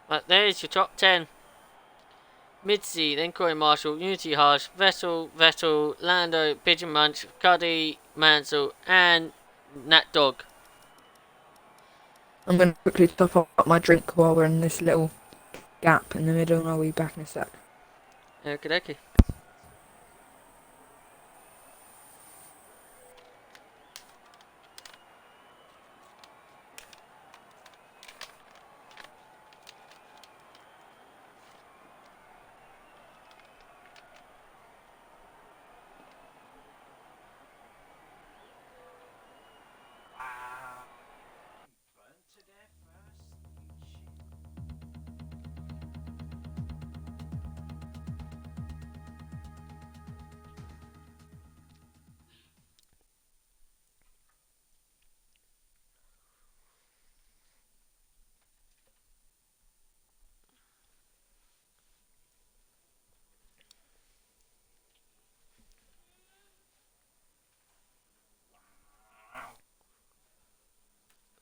But there's your top 10. Midzi, then Corey Marshall, Unity Hush, Vettel, Lando, Pigeonmunch, Cuddy, Mansell, and NatDog. I'm going to quickly top up my drink while we're in this little gap in the middle, and I'll be back in a sec. Okie.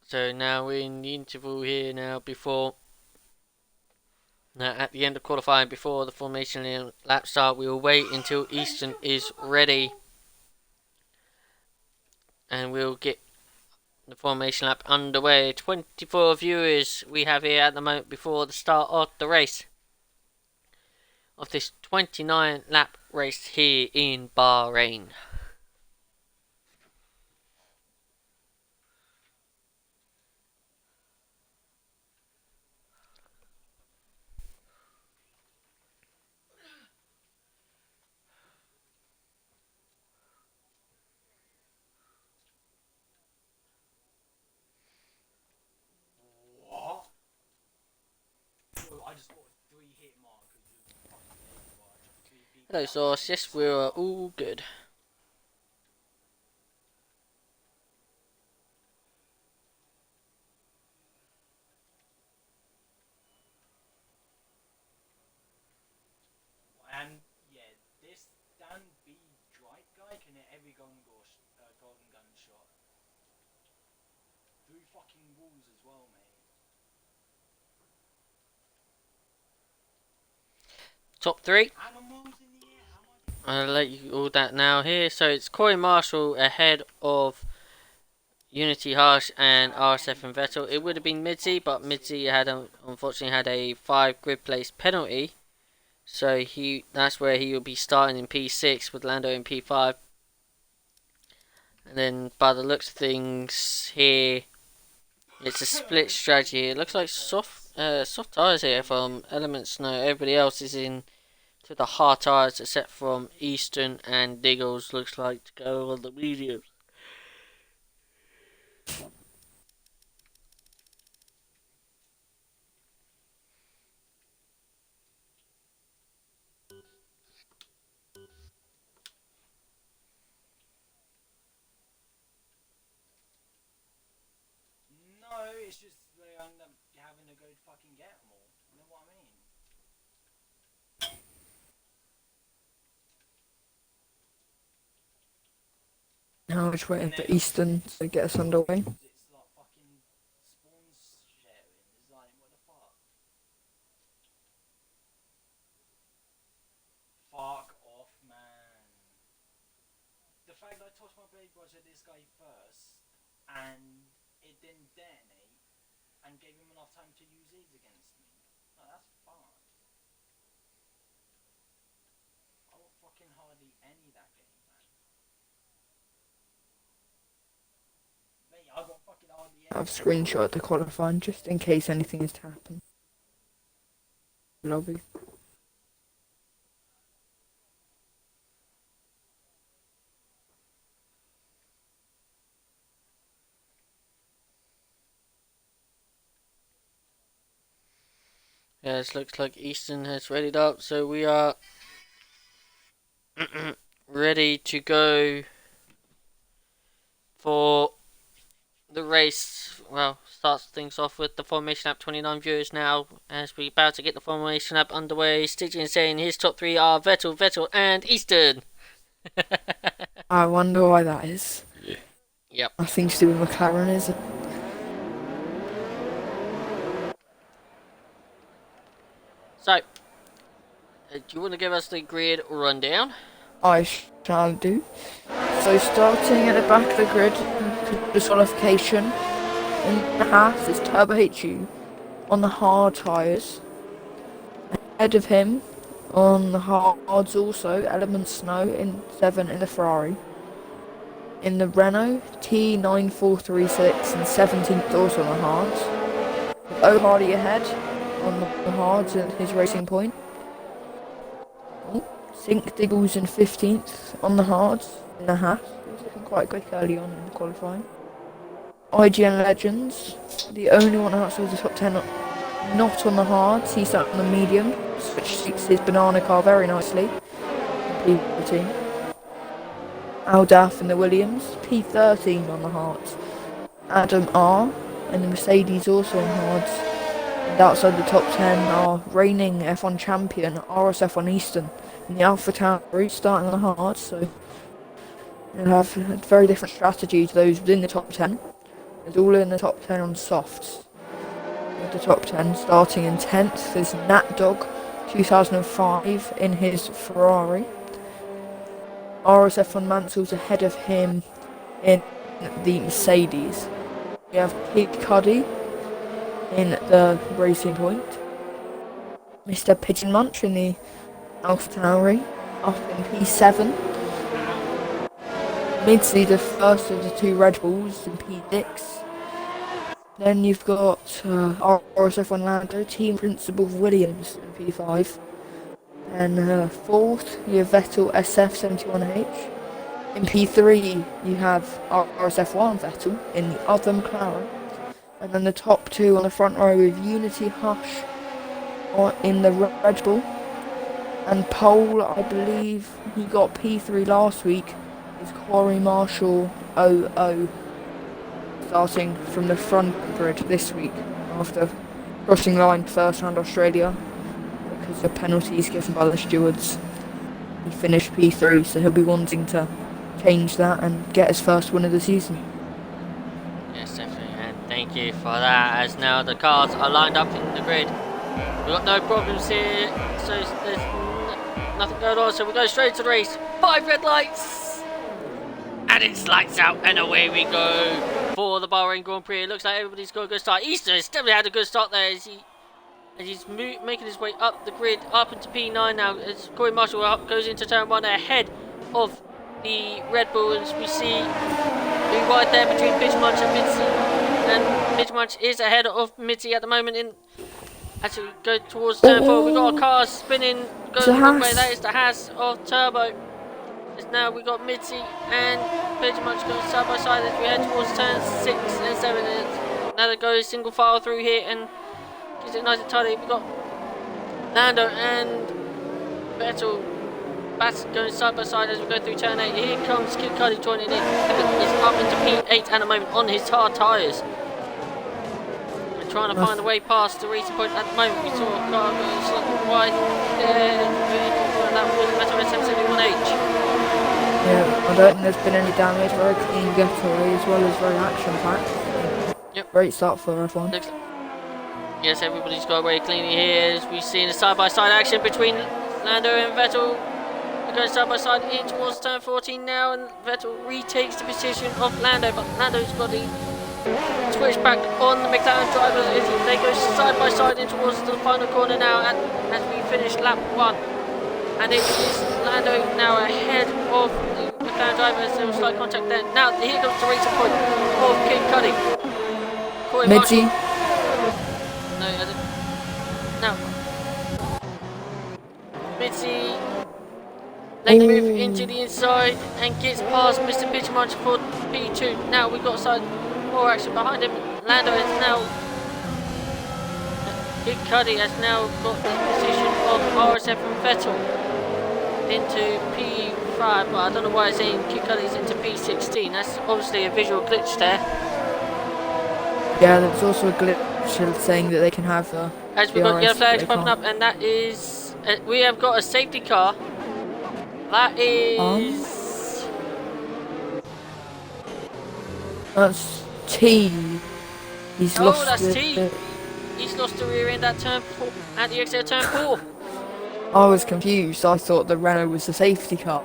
So now we're in the interval here now before... Now at the end of qualifying, before the formation lap start, we will wait until Easton is ready. And we'll get the formation lap underway. 24 viewers we have here at the moment before the start of the race. Of this 29 lap race here in Bahrain. Hello Sauce, yes we're all good. And yeah, this Dan B. Drake guy can hit every golden gun shot. Through fucking walls as well, mate. Top 3. Animals in the air, I'll let you all that now here. So it's Corey Marshall ahead of Unity Harsh and RSF and Vettel. It would have been Midzi, but Midzi had unfortunately had a 5 grid place penalty. So that's where he will be starting in P6 with Lando in P5. And then by the looks of things here, it's a split strategy. It looks like soft tyres here from Elements. No, everybody else is in to the hard tyres, except from Eastern and Diggles looks like to go on the mediums. No, it's just they end up having to go fucking get them all. You know what I mean? Now we're just waiting for Eastern to get us underway. It's like fucking spawns sharing. It's like, what the fuck? Fuck off, man. The fact that I tossed my blade brush at this guy first, and it didn't detonate, and gave him enough time to use these against me. Like, that's fine. I got fucking hardly any that game, man. Mate, I got fucking hardly any. I've screenshot the qualifying just in case anything is to happen. Lobby. Yes, looks like Eastern has readied up, so we are ready to go for the race. Well, starts things off with the formation app. 29 viewers now as we're about to get the formation app underway. Stitching and saying his top three are Vettel, and Eastern. I wonder why that is. Yep. Nothing to do with McLaren, is it? So, do you want to give us the grid rundown? I shall do. So starting at the back of the grid, disqualification. In the half is Turbo HU on the hard tyres. Ahead of him on the hards also, Element Snow in 7 in the Ferrari. In the Renault, T9436 and 17th also on the hards. O Hardy ahead on the hards at his racing point. Sink Diggles in 15th on the hards in the half. He was looking quite quick early on in the qualifying. IGN Legends, the only one outside the top 10 not on the hards. He's sat on the medium, which suits his banana car very nicely. P14. Aldaf in the Williams, P13 on the hards. Adam R and the Mercedes also on hards. And outside the top 10 are reigning F1 champion RSF1 Eastern in the Alpha Tauri starting on the hards, so they'll have a very different strategy to those within the top 10. It's all in the top 10 on softs. With the top 10 starting in 10th is Nat Dog 2005 in his Ferrari. RSF1 Mansell's ahead of him in the Mercedes. We have Pig Cuddy in the Racing Point. Mr. Pigeon Munch in the Alpha Tauri up in P7. Midsley the first of the two Red Bulls in P6. Then you've got RSF1 Lando, Team Principal Williams in P5. And fourth, you have Vettel SF71H. In P3, you have RSF1 Vettel in the other McLaren. And then the top two on the front row with Unity Hush in the Red Bull. And Pole, I believe he got P3 last week, is Corey Marshall 00. Starting from the front grid this week after crossing line first round Australia. Because of penalties given by the stewards. He finished P3, so he'll be wanting to change that and get his first win of the season. Yes, definitely, and thank you for that, as now the cars are lined up in the grid. We've got no problems here, so there's nothing going on, so we go straight to the race. 5 red lights! And it's lights out, and away we go for the Bahrain Grand Prix. It looks like everybody's got a good start. Eastern has definitely had a good start there as he's making his way up the grid, up into P9 now, as Corey Marshall goes into turn 1 ahead of the Red Bull, as we see being right there between Bitchmunch and Mitzi, and Bitchmunch is ahead of Mitzi at the moment. As we go towards turn 4, we've got our cars spinning, goes the the wrong way. Haas. That is the Haas of Turbo. As now we got Mitzi and pretty much going side by side as we head towards turns 6 and 7. Now they go single file through here and gives it nice and tidy. We got Lando and Vettel going side by side as we go through turn 8. Here comes Kid Cudi joining in. He's up into P8 at the moment on his hard tyres. We're trying to find a way past the racing point at the moment. We saw a car going slightly wide there. That was Vettel SF71H. Yeah, I don't think there's been any damage. Very clean getaway as well as very action-packed. Yep. Great start for F1. Yes, everybody's got away cleanly here as we've seen a side-by-side action between Lando and Vettel. They're going side-by-side in towards turn 14 now, and Vettel retakes the position of Lando, but Lando's got the switch back on the McLaren drivers as they go side-by-side in towards the final corner now as we finish lap 1. And it is Lando now ahead of the McLaren driver as there was slight contact there. Now here comes the racing point of Kid Cudi. Mitzi. No, I didn't. Now Mitzi they move into the inside and gets past Mr. Pitchmunch for P2. Now we've got side more action behind him. Lando is now Kid Cudi has now got the position of RSF and Vettel into P5, but I don't know why it's saying Kid Cudi's into P16. That's obviously a visual glitch there. Yeah, there's also a glitch saying that they can have as we've got yellow flags popping up, and that is we have got a safety car. That is that's T. He's lost. That's T. He's lost the rear end at turn 4 at the exit of turn 4. I was confused. I thought the Renault was the safety car.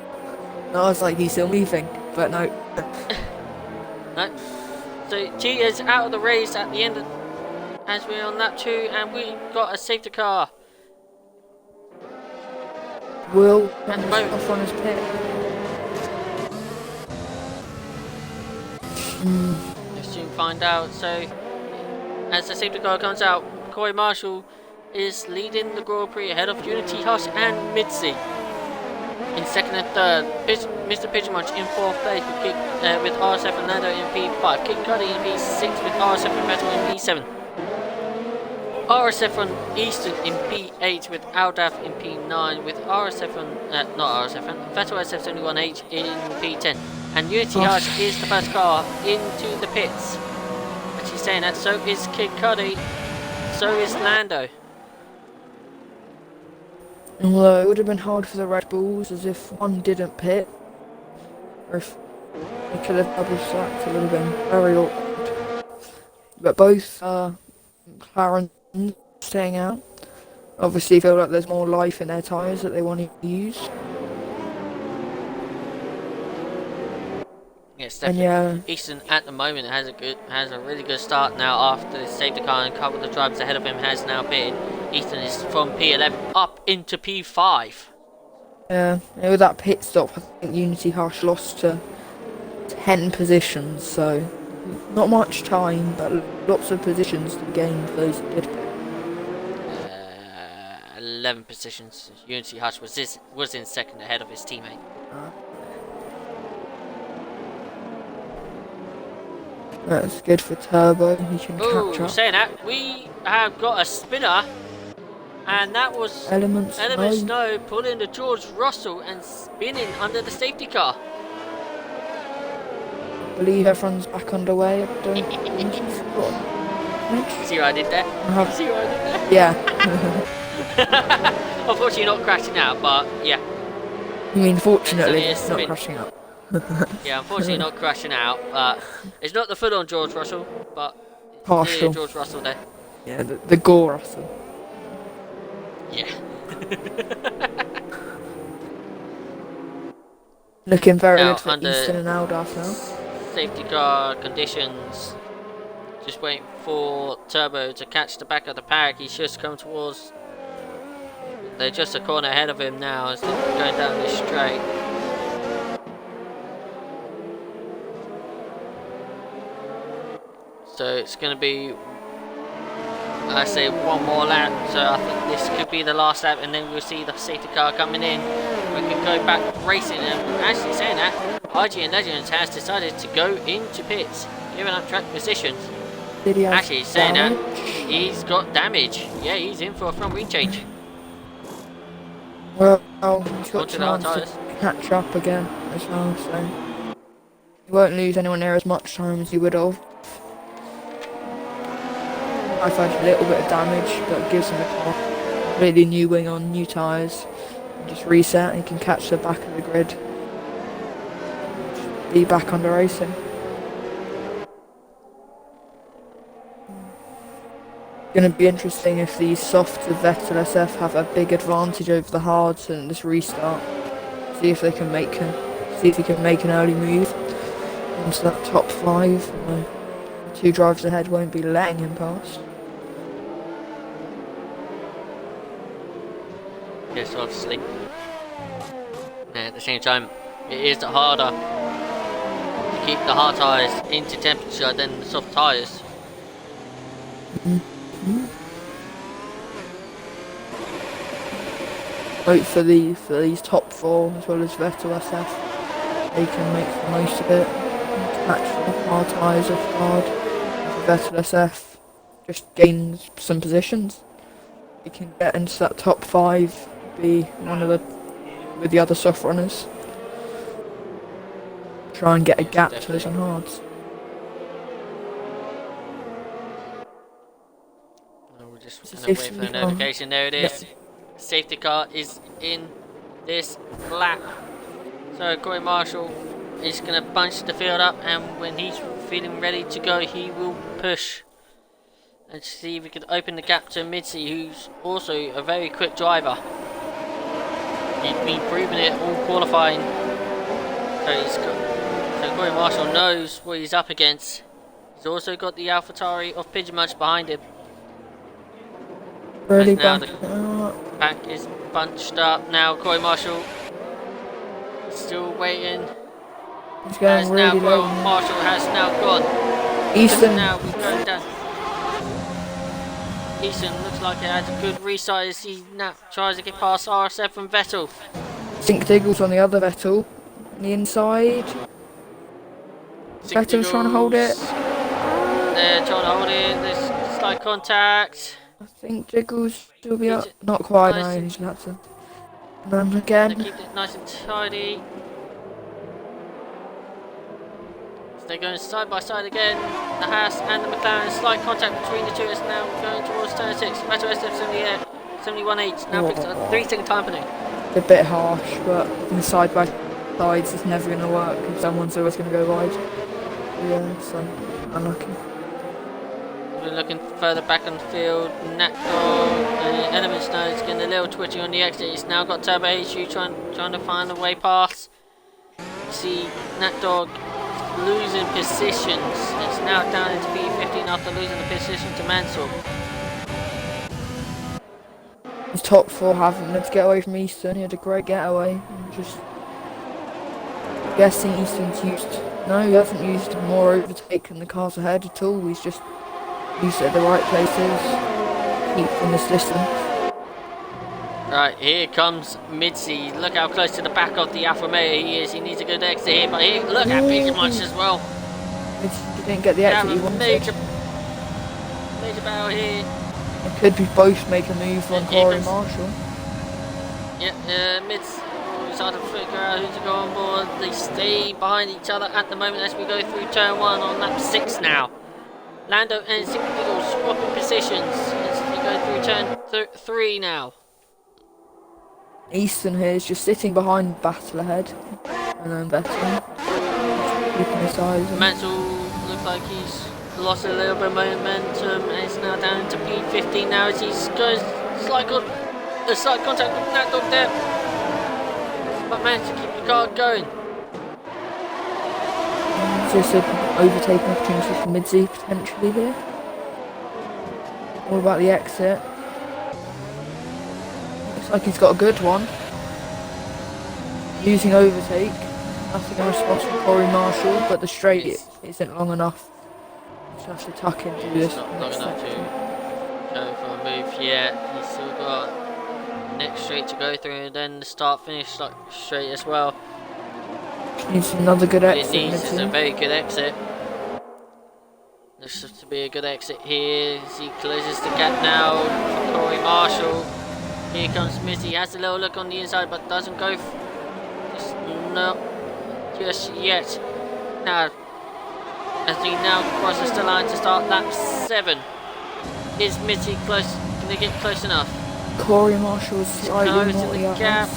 And I was like, he's still moving, but no. No. So T is out of the race at the end of, as we're on lap 2, and we've got a safety car. Will at the moment off on his pit. We'll soon find out. So as the safety car comes out, Corey Marshall is leading the Grand Prix ahead of Unity Hush and Mitzi in second and third. Mr. Pitchmunch in fourth place with RSF and Lando in P5. Kid Cudi in P6 with RSF and Vettel in P7. RSF on Eastern in P8 with Aldaf in P9 with RSF on not RSF on Vettel SF71H in P10. And Unity Hush is the first car into the pits. And she's saying that so is Kid Cudi, so is Lando. Although it would have been hard for the Red Bulls as if one didn't pit, or if they could have double stacked, it would have been very awkward. But both McLaren staying out obviously feel like there's more life in their tyres that they want to use. Yes, definitely. Easton at the moment has a really good start now after the safety car, and a couple of the drivers ahead of him has now pitted. Easton is from P11 up into P5. Yeah, with that pit stop, I think Unity Hush lost to 10 positions, so not much time, but lots of positions to gain for those who did pit. 11 positions. Unity Hush was in second ahead of his teammate. That's good for Turbo, he can catch up. Saying that, we have got a spinner, and that was Elements Snow pulling the George Russell and spinning under the safety car. I believe everyone's back underway. See what I did there? See what I did there? Yeah. Unfortunately not crashing out, but yeah. You mean fortunately it's not crashing out? Yeah, unfortunately not crashing out, but it's not the full on George Russell, but partial George Russell there. Yeah, the Gore Russell. Yeah. Looking very now, good for Easton and Aldaf now. Safety car conditions. Just waiting for Turbo to catch the back of the pack. He's just come towards. They're just a corner ahead of him now as they're going down this straight. So it's going to be I say one more lap, so I think this could be the last lap, and then we'll see the safety car coming in. We can go back racing, and actually saying that, RG and Legends has decided to go into pits, giving up track positions. Did he have Actually saying that, damage? he's got damage. Yeah, he's in for a front wing change. Well, he's got Onto the hard chance to tyres. catch up again as well, so he won't lose anywhere near as much time as he would have. I've had a little bit of damage, but it gives him a car. Really new wing on, new tyres. Just reset, he can catch the back of the grid. Just be back under racing. Going to be interesting if these softs of Vettel SF have a big advantage over the hards and this restart. See if they can make see if he can make an early move into that top 5. The 2 drivers ahead won't be letting him past. Yes, obviously. And at the same time, it is harder to keep the hard tyres into temperature than the soft tyres. Hope for these top 4 as well as Vettel SF. They can make the most of it. Catch the hard tyres off guard. Vettel SF just gains some positions. He can get into that top 5. Be one of the with the other soft runners. Try and get a gap to those on hards. We're just It's a gonna wait safety for the car. notification. There it is. Safety car is in this lap. So Corey Marshall is gonna bunch the field up, and when he's feeling ready to go, he will push. And see if we can open the gap to Midsi, who's also a very quick driver. He's been proving it all qualifying. So Corey Marshall knows what he's up against. He's also got the AlphaTauri of Pigeon Munch behind him. Really Now back. the pack is bunched up. Now Corey Marshall still waiting. He's going As really now Corey low. Marshall has now gone. Easton. Now we're going down. Easton looks like he has a good restart as he now tries to get past RSF from Vettel. Sink Diggle's on the other Vettel. On the inside. Vettel's trying to hold it. They're trying to hold it. There's slight contact. I think Diggle's still be up. Not quite, no, he's had to. And then They again. keep it nice and tidy. So they're going side by side again. The Haas and the McLaren. Slight contact between the two is now going towards turn 6. Vettel SF 71.8. Now fixed a 3-second time penalty. A bit harsh, but in the side by sides it's never going to work because someone's always going to go wide. Yeah, so unlucky. We're looking further back on the field. Natdog, Elements Node's getting a little twitchy on the exit. He's now got Turbo HU trying to find a way past. See Natdog losing positions. It's now down into P15 after losing the position to Mansell. His top 4 haven't been able to get away from Easton. He had a great getaway. I'm just guessing Easton's used. No, he hasn't used more overtake than the cars ahead at all. He's just used it at the right places. Keep from this distance. Right, here comes Midsi. Look how close to the back of the Alfa Romeo he is. He needs a good exit here, but here, look at Pigeon Munch as well. He didn't get the exit he wanted. Major battle here. It could be both make a move on And here Corey comes- Marshall. Yeah, Mids. It's hard to figure out who to go on board. They stay behind each other at the moment as we go through turn 1 on lap 6 now. Lando and Single swapping positions as we go through turn 3 now. Easton here is just sitting behind Battle ahead. And then Vettel. Keeping his eyes on. Mansell looks like he's lost a little bit of momentum and it's now down to P15 now as he's going slight contact with that dog there. But managed to keep the car going. Just an overtaking opportunity for Midzi potentially here. What about the exit? Looks like he's got a good one. Using overtake. Nothing in response from Corey Marshall, but the straight isn't long enough. Just have to tuck into this. It's not long enough to go move yet. He's still got next straight to go through, and then the start-finish straight as well. Needs another good What it exit. needs is a Mitzi. very good exit. Looks to be a good exit here as he closes the gap now for Corey Marshall. Here comes Mitzi. He has a little look on the inside, but doesn't go. Not just yet. Now, as he now crosses the line to start lap 7. Is Mitzi close? Can they get close enough? Corey Marshall's slightly Close more in the gap.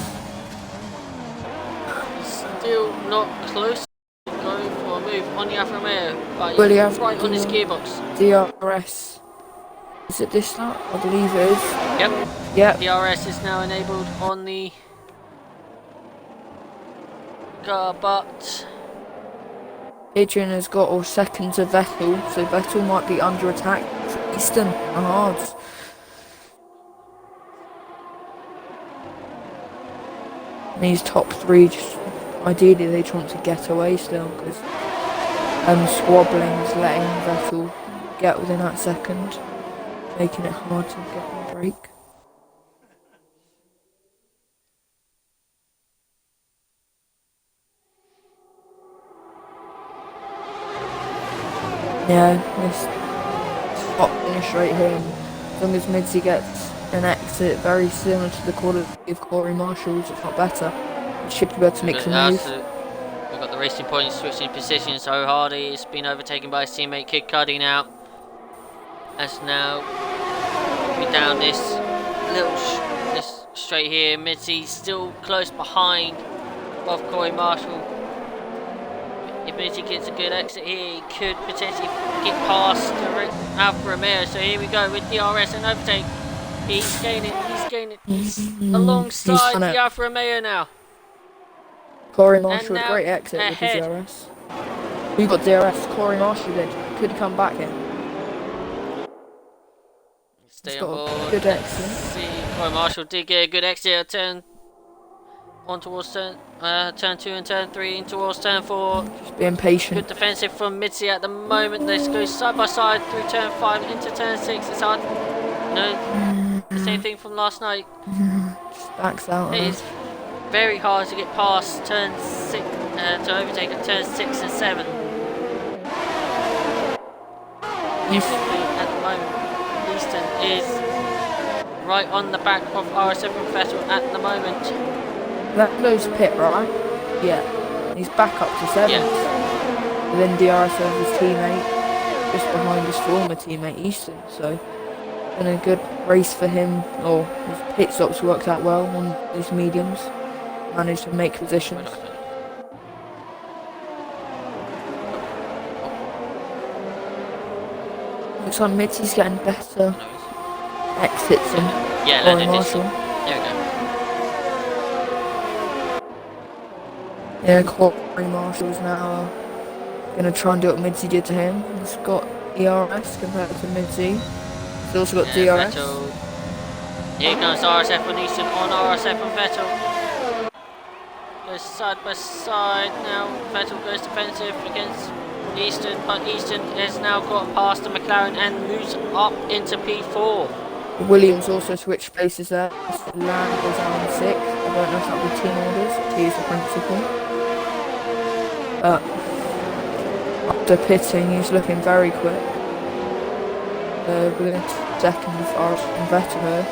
Still not close. Going for a move on the Alfa Romeo, but Will he he's have right on his the- gearbox. DRS. Is it this now? I believe it is. Yep. Yep. DRS is now enabled on the car, but Adrian has got all second to Vettel, so Vettel might be under attack for Easton and Hards. And these top 3, just ideally they just want to get away still, because squabbling is letting Vettel get within that second, making it hard to get on break. Yeah, this hot finish right here, and as long as Mitzi gets an exit very similar to the quality of Corey Marshall's, if not better, he should be able to make some moves. we've got the racing points switching positions. So Hardy has been overtaken by his teammate Kid Cuddy now. As now we down this little this straight here. Mitzi still close behind of Corey Marshall. If Mitzi gets a good exit here, he could potentially get past Alfa Romeo. So here we go with DRS and overtake. He's gaining alongside done it. the Alfa Romeo now. Corey Marshall, now great exit with ahead. the DRS. We got DRS, Corey Marshall did. Could come back here. Stay He's on got a board. good Let's exit. see. Corey Marshall did get a good exit. Turn 1 towards turn 2 and turn 3 in towards turn 4. Just being patient. Good defensive from Mitzi at the moment. Let's go side by side through turn 5 into turn 6. It's hard. No, the same thing from last night. Just backs out. It is very hard to get past turn 6 to overtake at turn 6 and 7. Definitely at the moment, Easton is right on the back of RSF1 Vettel at the moment. That goes pit, right? Yeah. He's back up to 7th. Yeah. And then DRS over his teammate, just behind his former teammate Easton. So, been a good race for him. Or his pit stops worked out well on these mediums. Managed to make positions. Looks like Mitzi's getting better exits than Yeah, Corey let it Marshall. There we go. Yeah, Corey Marshall's now gonna try and do what Mitzi did to him. He's got ERS compared to Mitzi. He's also got DRS. Vettel. Here comes RSF1 Easton on RSF1 Vettel. Goes side by side now. Vettel goes defensive against Easton, but Easton has now got past the McLaren and moves up into P4. Williams also switched places there. Land goes down in 6th. I don't know if that will be team orders. He is the principal. But after pitting, he's looking very quick. Within second of ours and Vettel.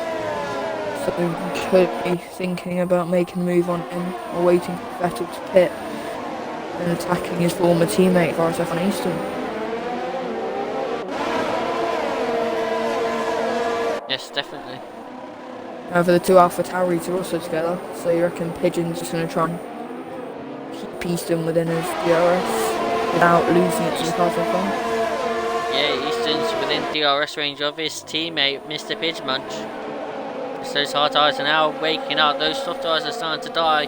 So he could be thinking about making a move on him or waiting for Vettel to pit and attacking his former teammate RSF1 Easton. Yes, definitely. However, the two Alpha Tauris are also together, so you reckon Pigeon's just going to try and keep Easton within his DRS without losing it to the car so far? Yeah, Easton's within DRS range of his teammate, Mr. Pidgemunch. So those hard tyres are now waking up, those soft tyres are starting to die.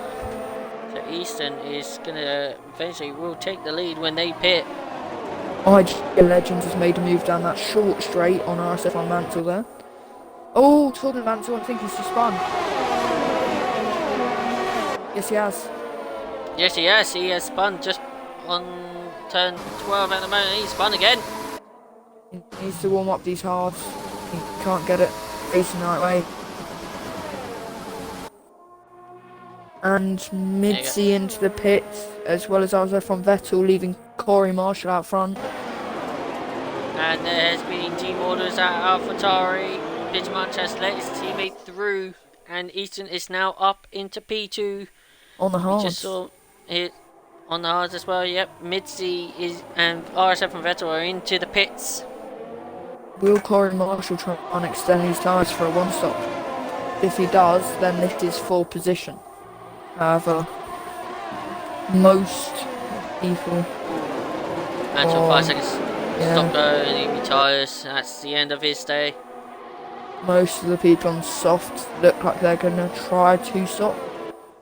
So Easton is going to eventually will take the lead when they pit. IG Legends has made a move down that short straight on RSF1 Mansell there. Oh, talking of Mansell, I think he's just spun. Yes, he has. Yes, he has spun just on turn 12 at the moment. He's spun again. He needs to warm up these halves. He can't get it. facing the right way. And Midzi into the pits, as well as RSF1 Vettel, leaving Corey Marshall out front. And there has been team orders at AlphaTauri. Pidgemunch has let his teammate through, and Easton is now up into P2. On the We hards. just saw it on the hards as well. Yep, Midzi is and RSF1 Vettel are into the pits. Will Corey Marshall try and extend his tyres for a one-stop? If he does, then this is full position. However, most people... Until 5 seconds. Yeah. Stop go and he retires. That's the end of his day. Most of the people on soft look like they're going to try to stop.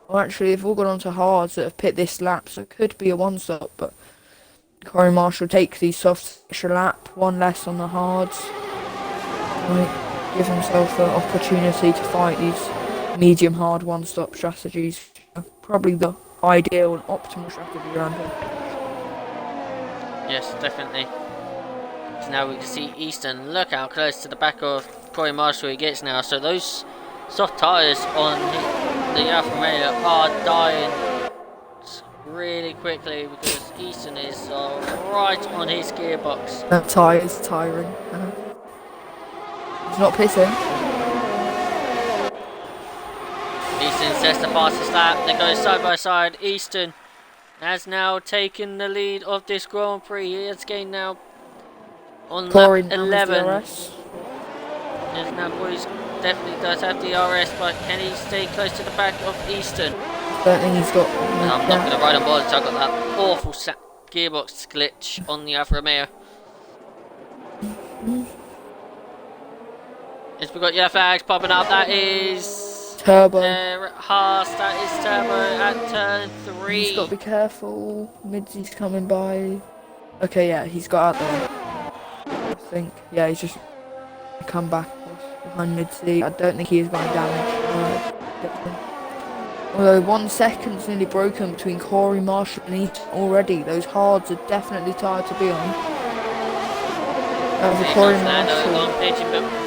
Well, actually, they've all gone on to hards that have pit this lap, so it could be a one-stop, but Corey Marshall takes these softs extra lap, one less on the hards. Might give himself an opportunity to fight these medium-hard one-stop strategies. Probably the ideal and optimal strategy around here. Yes, definitely. So now we can see Easton. Look how close to the back of Corey Marshall he gets now. So those soft tyres on the Alfa Romeo are dying really quickly because Easton is right on his gearbox. That tyre is tiring. He's not pissing. Easton sets the fastest lap. They go side by side. Easton has now taken the lead of this Grand Prix. He has gained now on Corey lap now 11. DRS. Yes, now Corey definitely does have DRS, but can he stay close to the back of Easton? Don't think he's got... And I'm not going to ride on board, so I got that awful gearbox glitch on the Alfa Romeo. Yes, we've got yellow flags popping up. That is Turbo. Haas. That is Turbo at turn 3. He's got to be careful. Midzi's coming by. Okay, yeah, he's got out there. I think. Yeah, he's just come back behind Midzi. I don't think he is going to damage. Although 1 second's nearly broken between Corey Marshall and Easton already. Those hards are definitely tired to be on. Corey Marshall.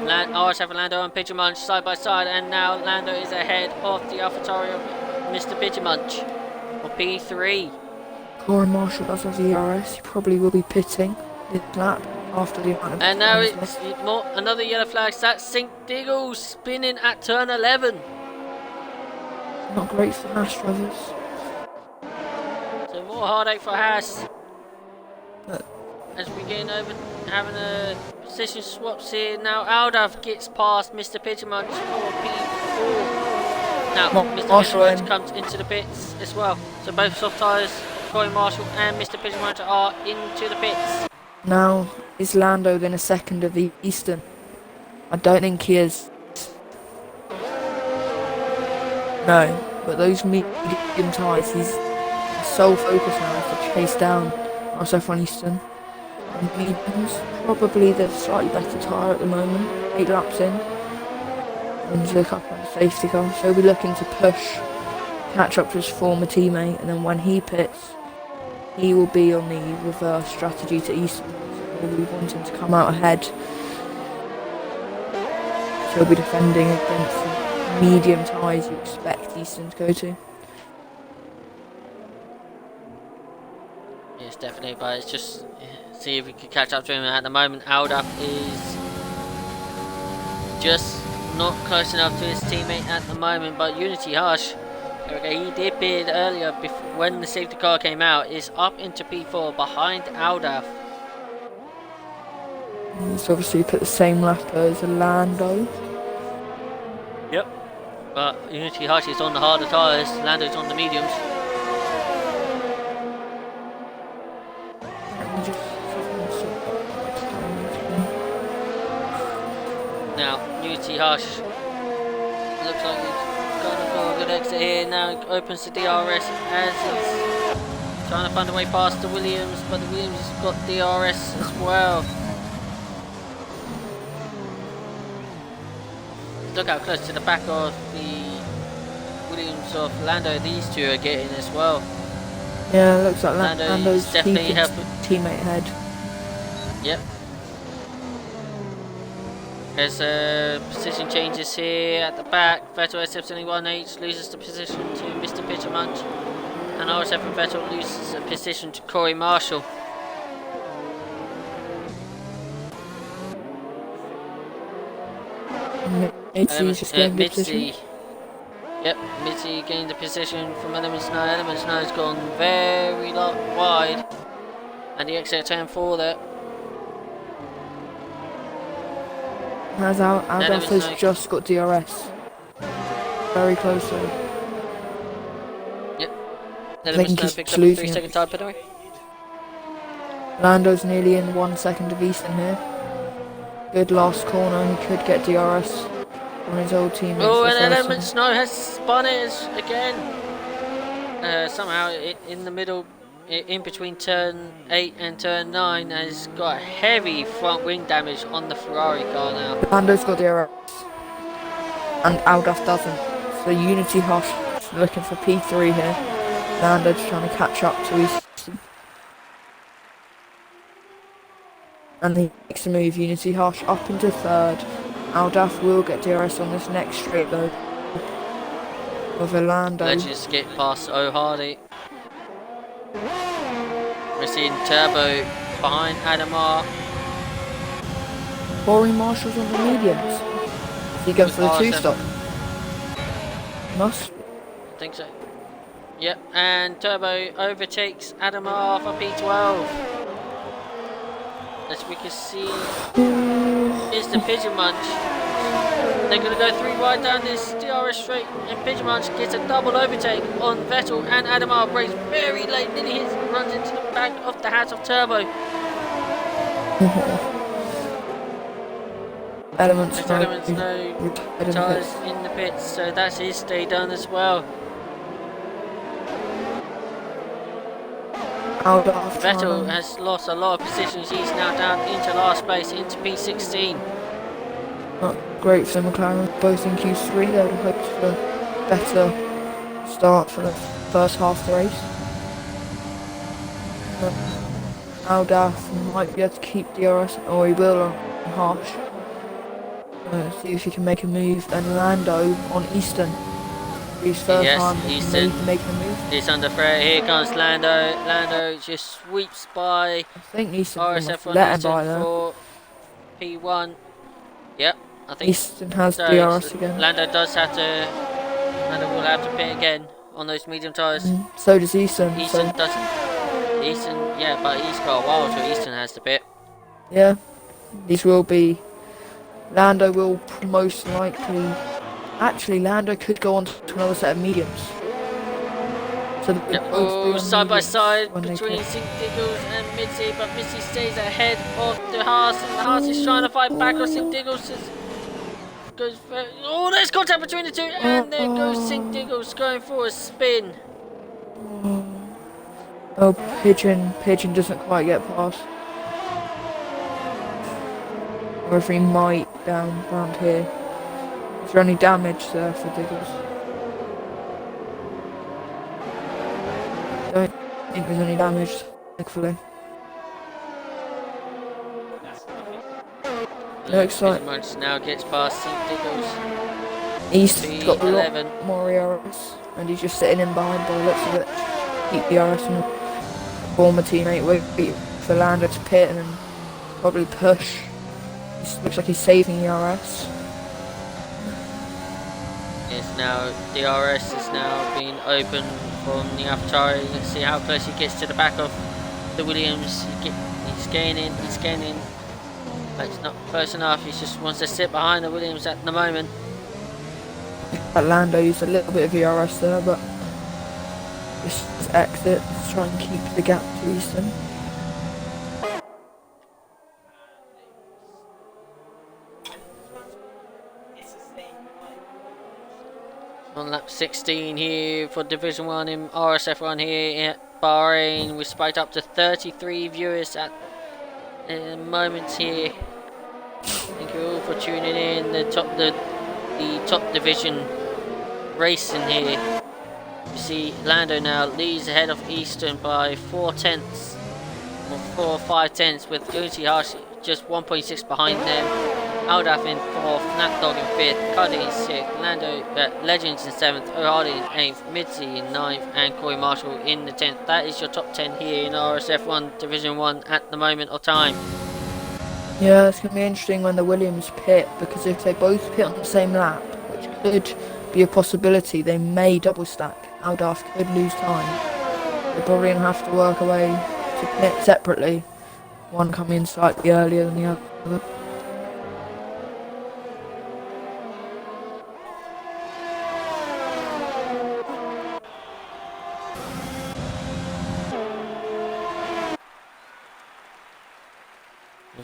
RSF and Lando and Pidgemunch side by side, and now Lando is ahead of the AlphaTauri of Mr. Pidgemunch for P3. Corey Marshall does have the ERS. He probably will be pitting this lap after the amount of... And now it's another yellow flag. That's Sink Diggle spinning at turn 11. Not great for Haas drivers. So more heartache for Haas. As we get over having a position swaps here. Now Aldaf gets past Mr. Pidgemunch for P4. Now Mr. Pidgemunch comes into the pits as well. So both soft tyres, Corey Marshall and Mr. Pidgemunch are into the pits. Now is Lando then a second of the Eastern? I don't think he is. No, but those medium tyres, his sole focus now is to chase down RSF1 Eastern. Mediums, probably the slightly better tyre at the moment, 8 laps in. And look up on the safety car, so he'll be looking to push, catch up to his former teammate, and then when he pits, he will be on the reverse strategy to Eastern. So he'll be wanting to come out ahead. So he'll be defending against the medium tyres you expect Eastern to go to. Yes, definitely, but it's just see if we can catch up to him. At the moment, Aldaf is just not close enough to his teammate at the moment, but Unity Hush, okay, he did pit earlier when the safety car came out, is up into P4 behind Aldaf. He's obviously put the same lap as Lando. Yep, but Unity Hush is on the harder tyres, Lando's on the mediums. Now, Unity Hush looks like he's going for a good exit here. Now he opens the DRS as he's trying to find a way past the Williams, but the Williams has got DRS as well. Look how close to the back of the Williams of Lando these two are getting as well. Yeah, it looks like Lando's definitely helping teammate ahead. Yep. There's position changes here at the back. Vettel SF71H loses the position to Mr. Pitcher Munch, and RSF and Vettel loses a position to Corey Marshall. Mitzi's just getting the position. Mitzi. Yep, Mitzi gained the position from Element Snow. Element Snow's gone very wide, and the exit turn 4 there. As Aldaf has just got DRS. Very close though. Yep. I Element think Snow he's picked up a losing 3-second it. time penalty. Lando's nearly in 1 second of Easton here. Good last corner, he could get DRS on his old teammates. Oh, and Element Snow has spun it again. Somehow in the middle, in between turn 8 and turn 9, has got heavy front wing damage on the Ferrari car now. Lando's got DRS and Aldaf doesn't. So Unity Hush looking for P3 here. Lando's trying to catch up to Easton. And he makes a move, Unity Hush up into 3rd. Aldaf will get DRS on this next straight though. With a Lando. Legends get past O'Hardy. We're seeing Turbo behind Adamar. Corey Marshall's on the mediums. Is he going for the RSF. 2-stop? Must. I think so. Yep, and Turbo overtakes Adamar for P12. As we can see, is the Pigeon Munch. They're going to go 3 wide down this DRS straight, and Pigeon Munch gets a double overtake on Vettel, and Adamar brakes very late, nearly runs into the back of the hat of Turbo. Elements no tyres in the pits, so that's his stay done as well. Vettel has lost a lot of positions. He's now down into last place, into P16. Not great for McLaren, both in Q3. They would have hoped for a better start for the first half of the race. Aldaf might be able to keep DRS, or he will on Harsh. See if he can make a move. And Lando on Easton. His first time making a move. It's under threat. Here comes Lando. Lando just sweeps by. I think Easton RSF1 let him by there. for P1. Yep, I think Easton has so. DRS again. Lando will have to pit again on those medium tyres. So does Easton. Easton doesn't. Easton, yeah, but he's got a while till Easton has to pit. Yeah, these will be. Lando will most likely. Actually, Lando could go on to another set of mediums. So side by side between St. Diggles and Mitzi, but Mitzi stays ahead of the Haas, and the Haas is trying to fight back on St. Diggles. There's contact between the two, and there goes St. Diggles going for a spin. Oh, Pigeon doesn't quite get past. Or if he might down around here. Is there any damage there for Diggles? Don't think there's any damage, thankfully. Looks like Much now gets past St. Diggles. East's got a lot P11. more ERS, and he's just sitting in behind by the looks of it. Keep the ERS and former teammate wait for Lando to pit and then probably push. Looks like he's saving ERS. Yes, now DRS is now being opened from the AlphaTauri. Let's see how close he gets to the back of the Williams. He's gaining, but it's not close enough. He just wants to sit behind the Williams at the moment. Lando used a little bit of ERS there, but just exit, let's try and keep the gap to Easton. On lap 16 here for Division 1 in RSF1 here at Bahrain. We spiked up to 33 viewers at the moment here. Thank you all for tuning in. The top division racing here. You see Lando now leads ahead of Easton by 4 tenths, or 4 or 5 tenths, with Unity Harsh just 1.6 behind them. Aldaf in 4th, Napdog in 5th, Cuddy in 6th, Legends in 7th, O'Hardy in 8th, Mitzi in 9th, and Corey Marshall in the 10th. That is your top 10 here in RSF1 Division 1 at the moment of time. Yeah, it's going to be interesting when the Williams pit, because if they both pit on the same lap, which could be a possibility, they may double stack. Aldaf could lose time. They're probably going to have to work away to pit separately, one coming in slightly earlier than the other.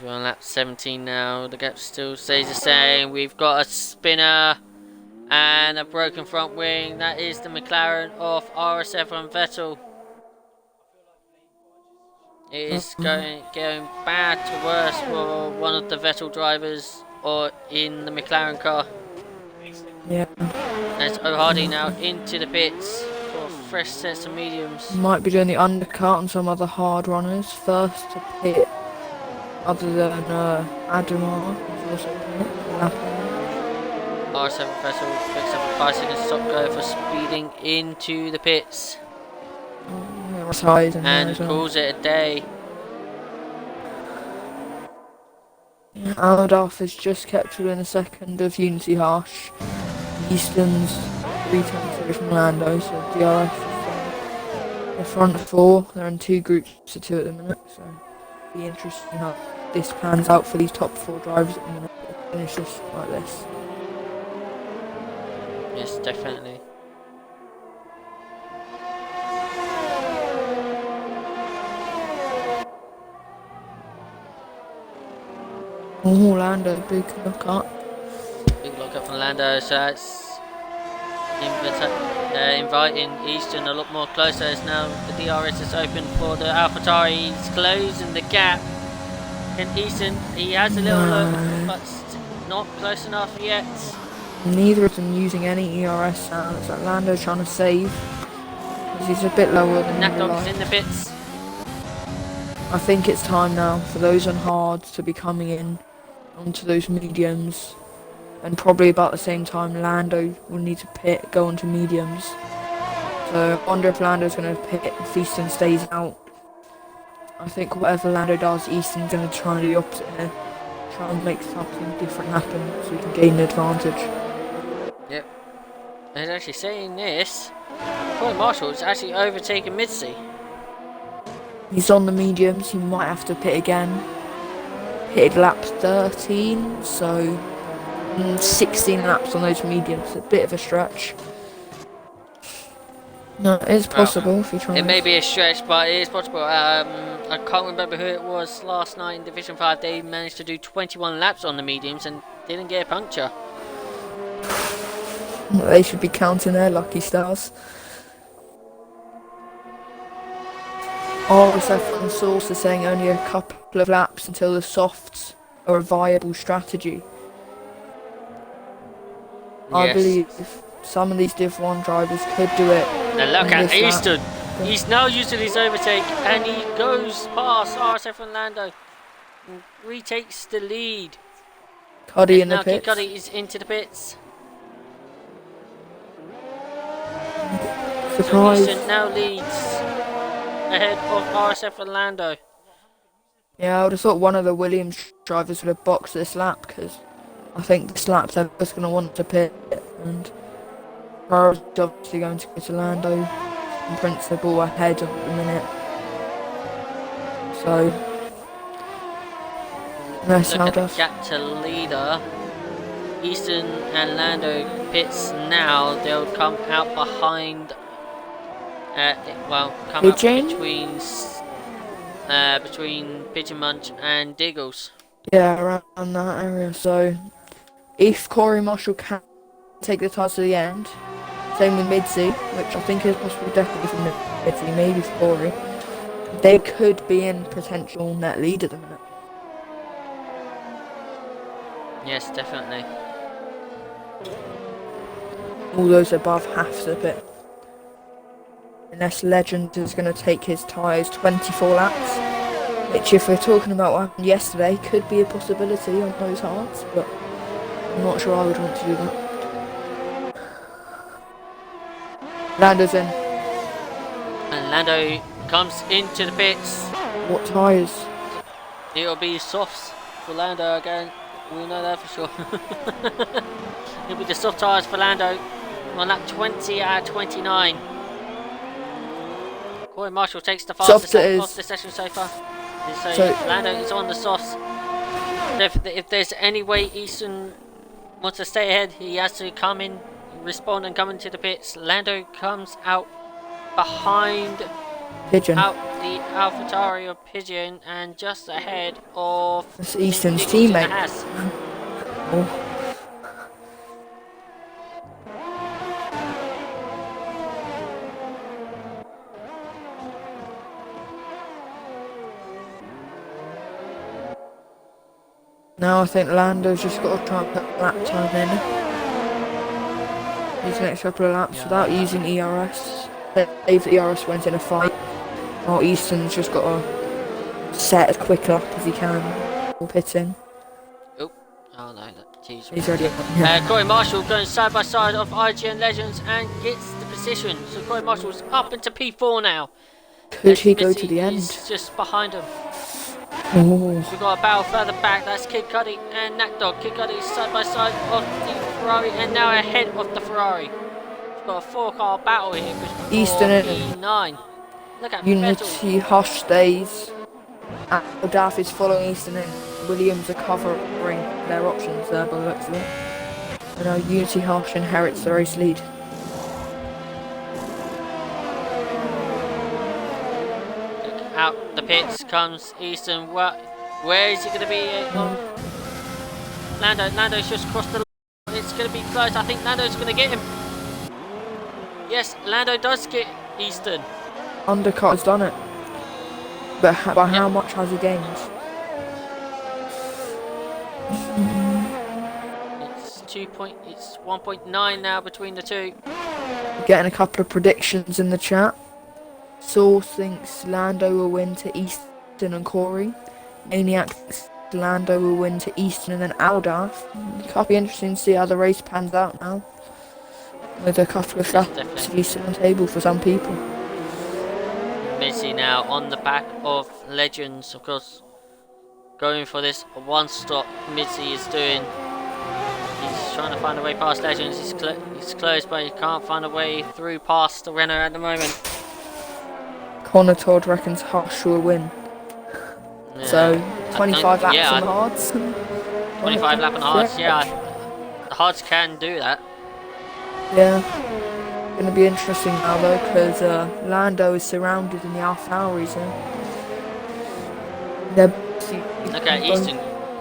We're on lap 17 now, the gap still stays the same. We've got a spinner and a broken front wing. That is the McLaren of RSF1 Vettel. It is going bad to worse for one of the Vettel drivers or in the McLaren car. Yeah. There's O'Hardy now into the pits for fresh sets of mediums. Might be doing the undercut on some other hard runners first to pit, other than Adamar, who's also pit. RSF Vettel picks up a 5 second stop go for speeding into the pits and calls it a day. Aldaf has just kept within a second of Unity Harsh. Easton's 3 times away from Lando, so DRS is the front 4. They're in 2 groups of 2 at the minute, so it'll be interesting how this pans out for these top 4 drivers at the minute. Finish this like this. Yes, definitely. Oh, Lando, big look up. Big lock up from Lando, so that's inviting Easton a lot more closer. As now the DRS is open for the AlphaTauri. He's closing the gap. And Easton, he has a little look, but not close enough yet. Neither of them using any ERS now. It's like Lando's trying to save, because he's a bit lower than Napdog's in the pits. I think it's time now for those on hards to be coming in onto those mediums, and probably about the same time Lando will need to go onto mediums. So I wonder if Lando's going to pit if Easton stays out. I think whatever Lando does, Easton's going to try and do the opposite here. Try and make something different happen so we can gain an advantage. Yep. And actually saying this, Corey Marshall is actually overtaken Mitzi. He's on the mediums, he might have to pit again. Pitted lap 13, so 16 laps on those mediums, a bit of a stretch. No, it is possible if you try. It may be a stretch, but it is possible. I can't remember who it was last night in Division 5. They managed to do 21 laps on the mediums and didn't get a puncture. They should be counting their lucky stars. RSF1 source is saying only a couple of laps until the softs are a viable strategy. Yes. I believe some of these Div 1 drivers could do it. And look at Easton. He's now using his overtake and he goes past RSF1 Lando and retakes the lead. Cuddy and in the pits. Cuddy is into the pits. Surprise. So Easton now leads ahead of RSF1 Lando. Yeah, I would have thought one of the Williams drivers would have boxed this lap, because I think this lap they're just going to want to pit, and Carl's obviously going to go to Lando in principle ahead at the minute. So let's Look at the gap to leader. Easton and Lando pits now. They'll come out behind. Come up between Pigeon Munch and Diggles. Yeah, around that area. So if Corey Marshall can take the tyres to the end, same with Midzi, which I think is possibly definitely for Midzi, maybe for Corey, they could be in potential net lead at the minute. Yes, definitely. All those above have to pit. Unless Legend is going to take his tyres 24 laps, Which, if we're talking about what happened yesterday, could be a possibility on those hearts, but I'm not sure I would want to do that. Lando's in. And Lando comes into the pits. What tyres? It'll be softs for Lando again. We know that for sure. It'll be the soft tyres for Lando on lap 20 out of 29. Corey Marshall takes the fastest lap of the session so far. So Lando is on the softs. If there's any way Easton wants to stay ahead, he has to come in, respond and come into the pits. Lando comes out behind Pigeon. out the AlphaTauri of Pigeon and just ahead of That's Easton's teammate. Oh. Now I think Lando's just got to try and put lap time in. These next couple of laps without using ERS. Save the ERS went in a fight. While Easton's just got to set as quick up as he can while pitting. Oh no, that tease. He's already up. Corey Marshall going side by side of IGN Legends and gets the position. So Corey Marshall's up into P4 now. Could he go to the end? He's just behind him. Oh. We've got a battle further back. That's Kid Cudi and Knackdog. Kid Cudi is side by side of the Ferrari and now ahead of the Ferrari. We've got a 4-car battle here with Easton E9. Look at Unity Hush stays. And Daff is following Easton in. Williams are covering their options there by the looks of it. And now Unity Hush inherits the race lead. Out the pits comes Easton. Where is he going to be? Lando's just crossed the line. It's going to be close. I think Lando's going to get him. Yes, Lando does get Easton. Undercut has done it. But by how much has he gained? It's 1.9 now between the two. We're getting a couple of predictions in the chat. Saul thinks Lando will win to Easton and Corey. Maniac thinks Lando will win to Easton and then Aldaf. It could be interesting to see how the race pans out now. With a couple of strategies on the table for some people. Mizzy now on the back of Legends, of course. Going for this one stop Mizzy is doing. He's trying to find a way past Legends. He's close, but he can't find a way through past the Renault at the moment. Connor Todd reckons Hush will win. Yeah. So 25 laps on the hards. 25 lap on hards, yeah. The hards can do that. Yeah. Gonna be interesting now though, because Lando is surrounded in the AlphaTauris. Look at Easton.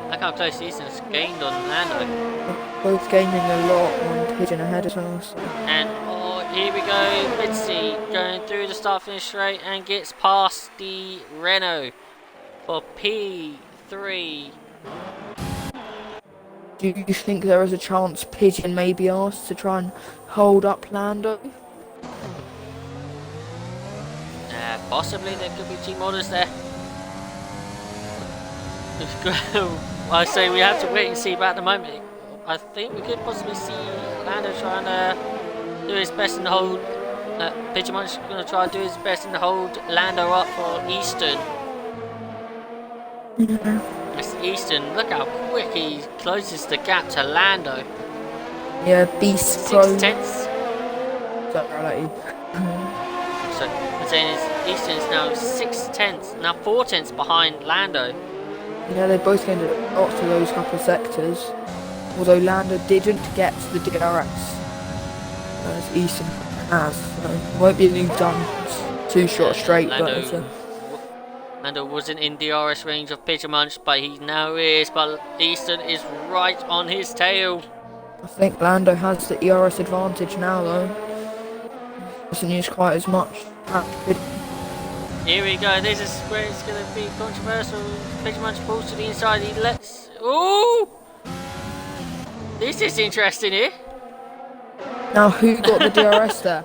Look how close Easton's gained on Lando. They're both gaining a lot on Pigeon ahead as well. So. And here we go, Mitzi going through the start-finish straight and gets past the Renault for P3. Do you think there is a chance Pigeon may be asked to try and hold up Lando? Possibly, there could be team orders there. I say we have to wait and see, but at the moment, I think we could possibly see Lando trying to do his best in the hold. Pigeon Munch is going to try to do his best in the hold Lando up for Easton. It's Easton. Look how quick he closes the gap to Lando. Yeah, Beast 6 tenths. Sorry, I'll let you. So I'm saying is Easton is now 6 tenths, now 4 tenths behind Lando. Yeah, they both gained a lot to those couple of sectors. Although Lando didn't get to the DRS. As Easton has. So it won't be anything done. It's too short straight, Lando wasn't in DRS range of Pigeon Munch, but he now is. But Easton is right on his tail. I think Lando has the ERS advantage now, though. Doesn't use quite as much. Here we go. This is where it's going to be controversial. Pigeon Munch pulls to the inside. He lets. Ooh! This is interesting here. Now, who got the DRS there?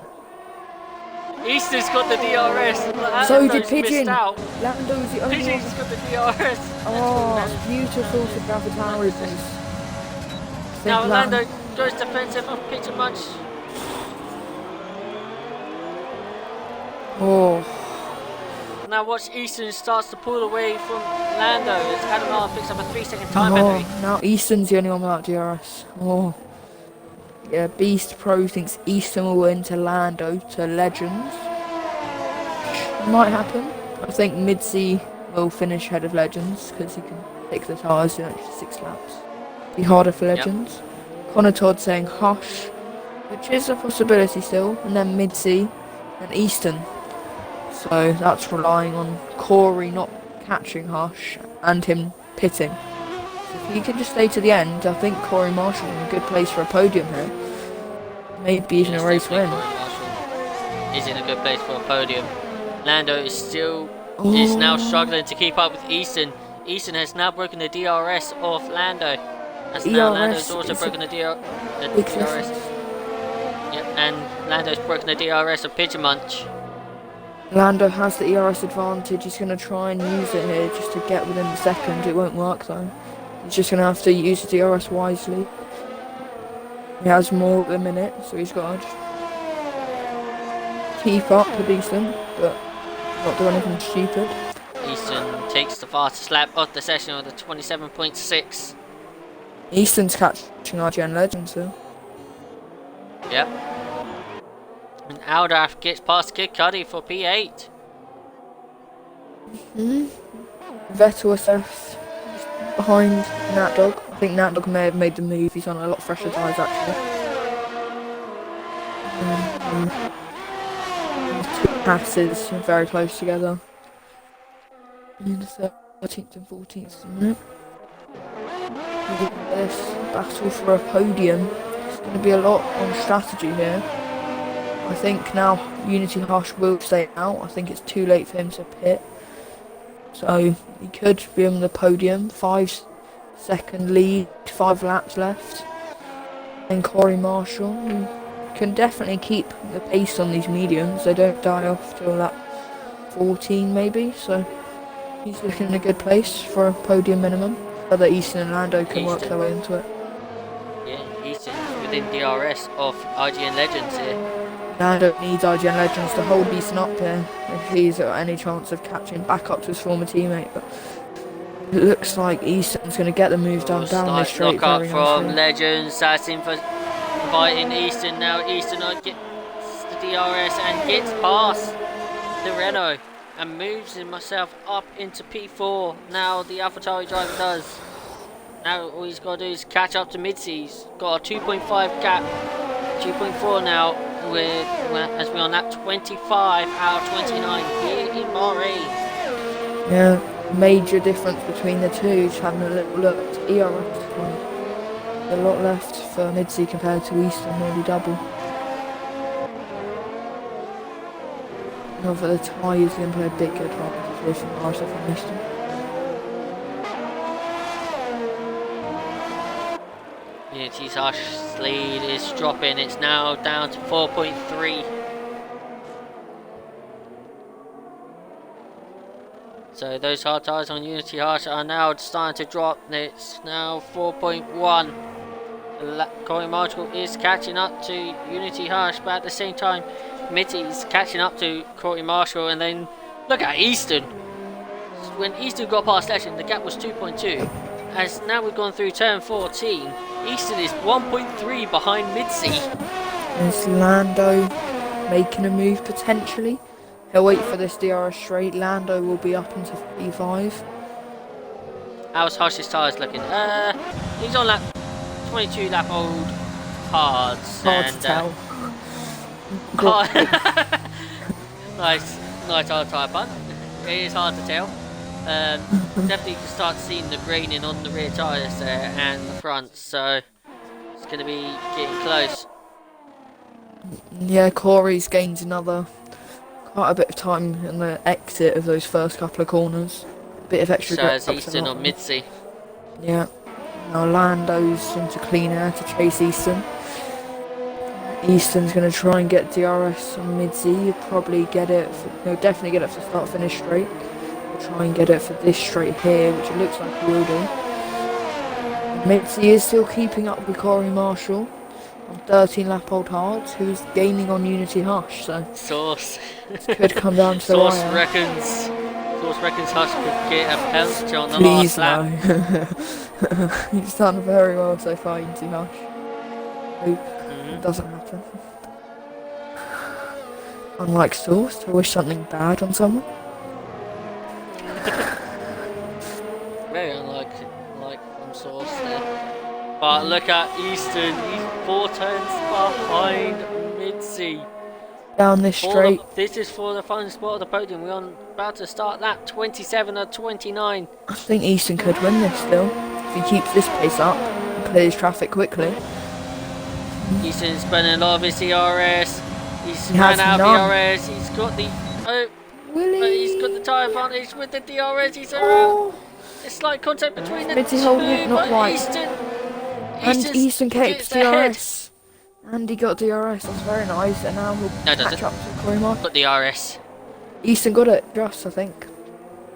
Easton's got the DRS. So did Lando's Pigeon. missed out. Lando was the only one. Pigeon's got the DRS. Oh, it's beautiful to Gavitari this. Now Lando goes defensive of Pigeon Munch. Oh, Now watch Easton starts to pull away from Lando as Adamar picks up a 3-second time penalty. Now Easton's the only one without DRS. Oh. Yeah, Beast Pro thinks Easton will win to Lando to Legends. Might happen. I think Midsey will finish ahead of Legends because he can pick the tyres in extra 6 laps. Be harder for Legends. Connor Todd saying Hush, which is a possibility still, and then Midsey and Easton. So that's relying on Corey not catching Hush and him pitting. So if he can just stay to the end, I think Corey Marshall's in a good place for a podium here. Maybe even a race win. Corey Marshall is in a good place for a podium. Lando is now struggling to keep up with Easton. Easton has now broken the DRS off Lando. As now Lando's also broken the DRS. Yep, and Lando's broken the DRS of Pigeon Munch. Lando has the ERS advantage. He's going to try and use it here just to get within the second. It won't work though. He's just going to have to use the DRS wisely. He has more at the minute, so he's got to keep up with Easton, but not do anything stupid. Easton takes the fastest lap of the session with a 27.6. Easton's catching RGN Legends here. Yep. And Aldarf gets past Kid Cudi for P8. Vettel SF behind Nat Dog. I think Nat Dog may have made the move. He's on a lot fresher tyres actually. The 2 passes are very close together. In the 13th and 14th minute. This battle for a podium. It's going to be a lot on strategy here. I think now Unity Hush will stay out. I think it's too late for him to pit. So he could be on the podium. 5-second lead, 5 laps left. And Corey Marshall, who can definitely keep the pace on these mediums. They don't die off till lap 14 maybe. So he's looking in a good place for a podium minimum. Whether Easton and Lando can work their way into it. Yeah, Easton's within DRS of IGN Legends here. Lando needs IGN Legends to hold Easton up here if he's got any chance of catching back up to his former teammate. But it looks like Easton's going to get the move done down this straight. Knock up from Legends, that's in for inviting Easton. Now Easton gets the DRS and gets past the Renault and moves himself up into P4. Now the AlphaTauri driver does. Now all he's got to do is catch up to Midseas. Got a 2.5 gap, 2.4 now. As we're on that 25 out of 29 here in Bahrain. Yeah, major difference between the two. Just having a little look at ERS. A lot left for Midsey compared to Easton, nearly double. However, the tyres are going to play a big advantage here from RSF and Easton. Unity's Hush's lead is dropping. It's now down to 4.3. So those hard tyres on Unity Hush are now starting to drop. It's now 4.1. Corey Marshall is catching up to Unity Hush, but at the same time, Mitty's catching up to Corey Marshall. And then look at Easton. When Easton got past Legend, the gap was 2.2. As now we've gone through turn 14, Easton is 1.3 behind Midsey. Is Lando making a move potentially? He'll wait for this DRS straight. Lando will be up into P5. How's Hush's tyres looking? He's on lap 22 lap old hards. Hard to tell. nice hard tyre punt. It is hard to tell. Definitely can start seeing the graining on the rear tyres there and the front, so it's going to be getting close. Yeah, Corey's gained quite a bit of time in the exit of those first couple of corners. A bit of extra grip. So is Easton on Midsey. Yeah. Now Lando's into clean air to chase Easton. Easton's going to try and get DRS on mid-Z. He'll probably get it. He'll definitely get it for start-finish straight. He'll try and get it for this straight here, which it looks like he will do. Mid-Z is still keeping up with Corey Marshall on 13 lap old hards, who's gaining on Unity Hush. So Source. it could come down to the Source wire. reckons Hush could get a penalty on the Please last lap. no. He's done very well so far, Unity Hush. Hope Mhm. it doesn't happen. Unlike Source, I wish something bad on someone. Very unlikely, like from Source there. But look at Easton, he's 4 turns behind Mid-Z. Down this straight. This is for the final spot of the podium. We're about to start lap 27 or 29. I think Easton could win this still, if he keeps this pace up and clears traffic quickly. Easton's spending a lot of his DRS. He's He ran has out of none. DRS. He's got the he's got the tyre advantage with the DRS. He's around. Oh, It's like contact between the Mid-Z two, holding it, not but right. Easton's Easton keeps gets ahead. DRS. And he got DRS, that's very nice, and now he'll No, catch doesn't. up to Corey Marshall. Got DRS. Easton got it, just I think.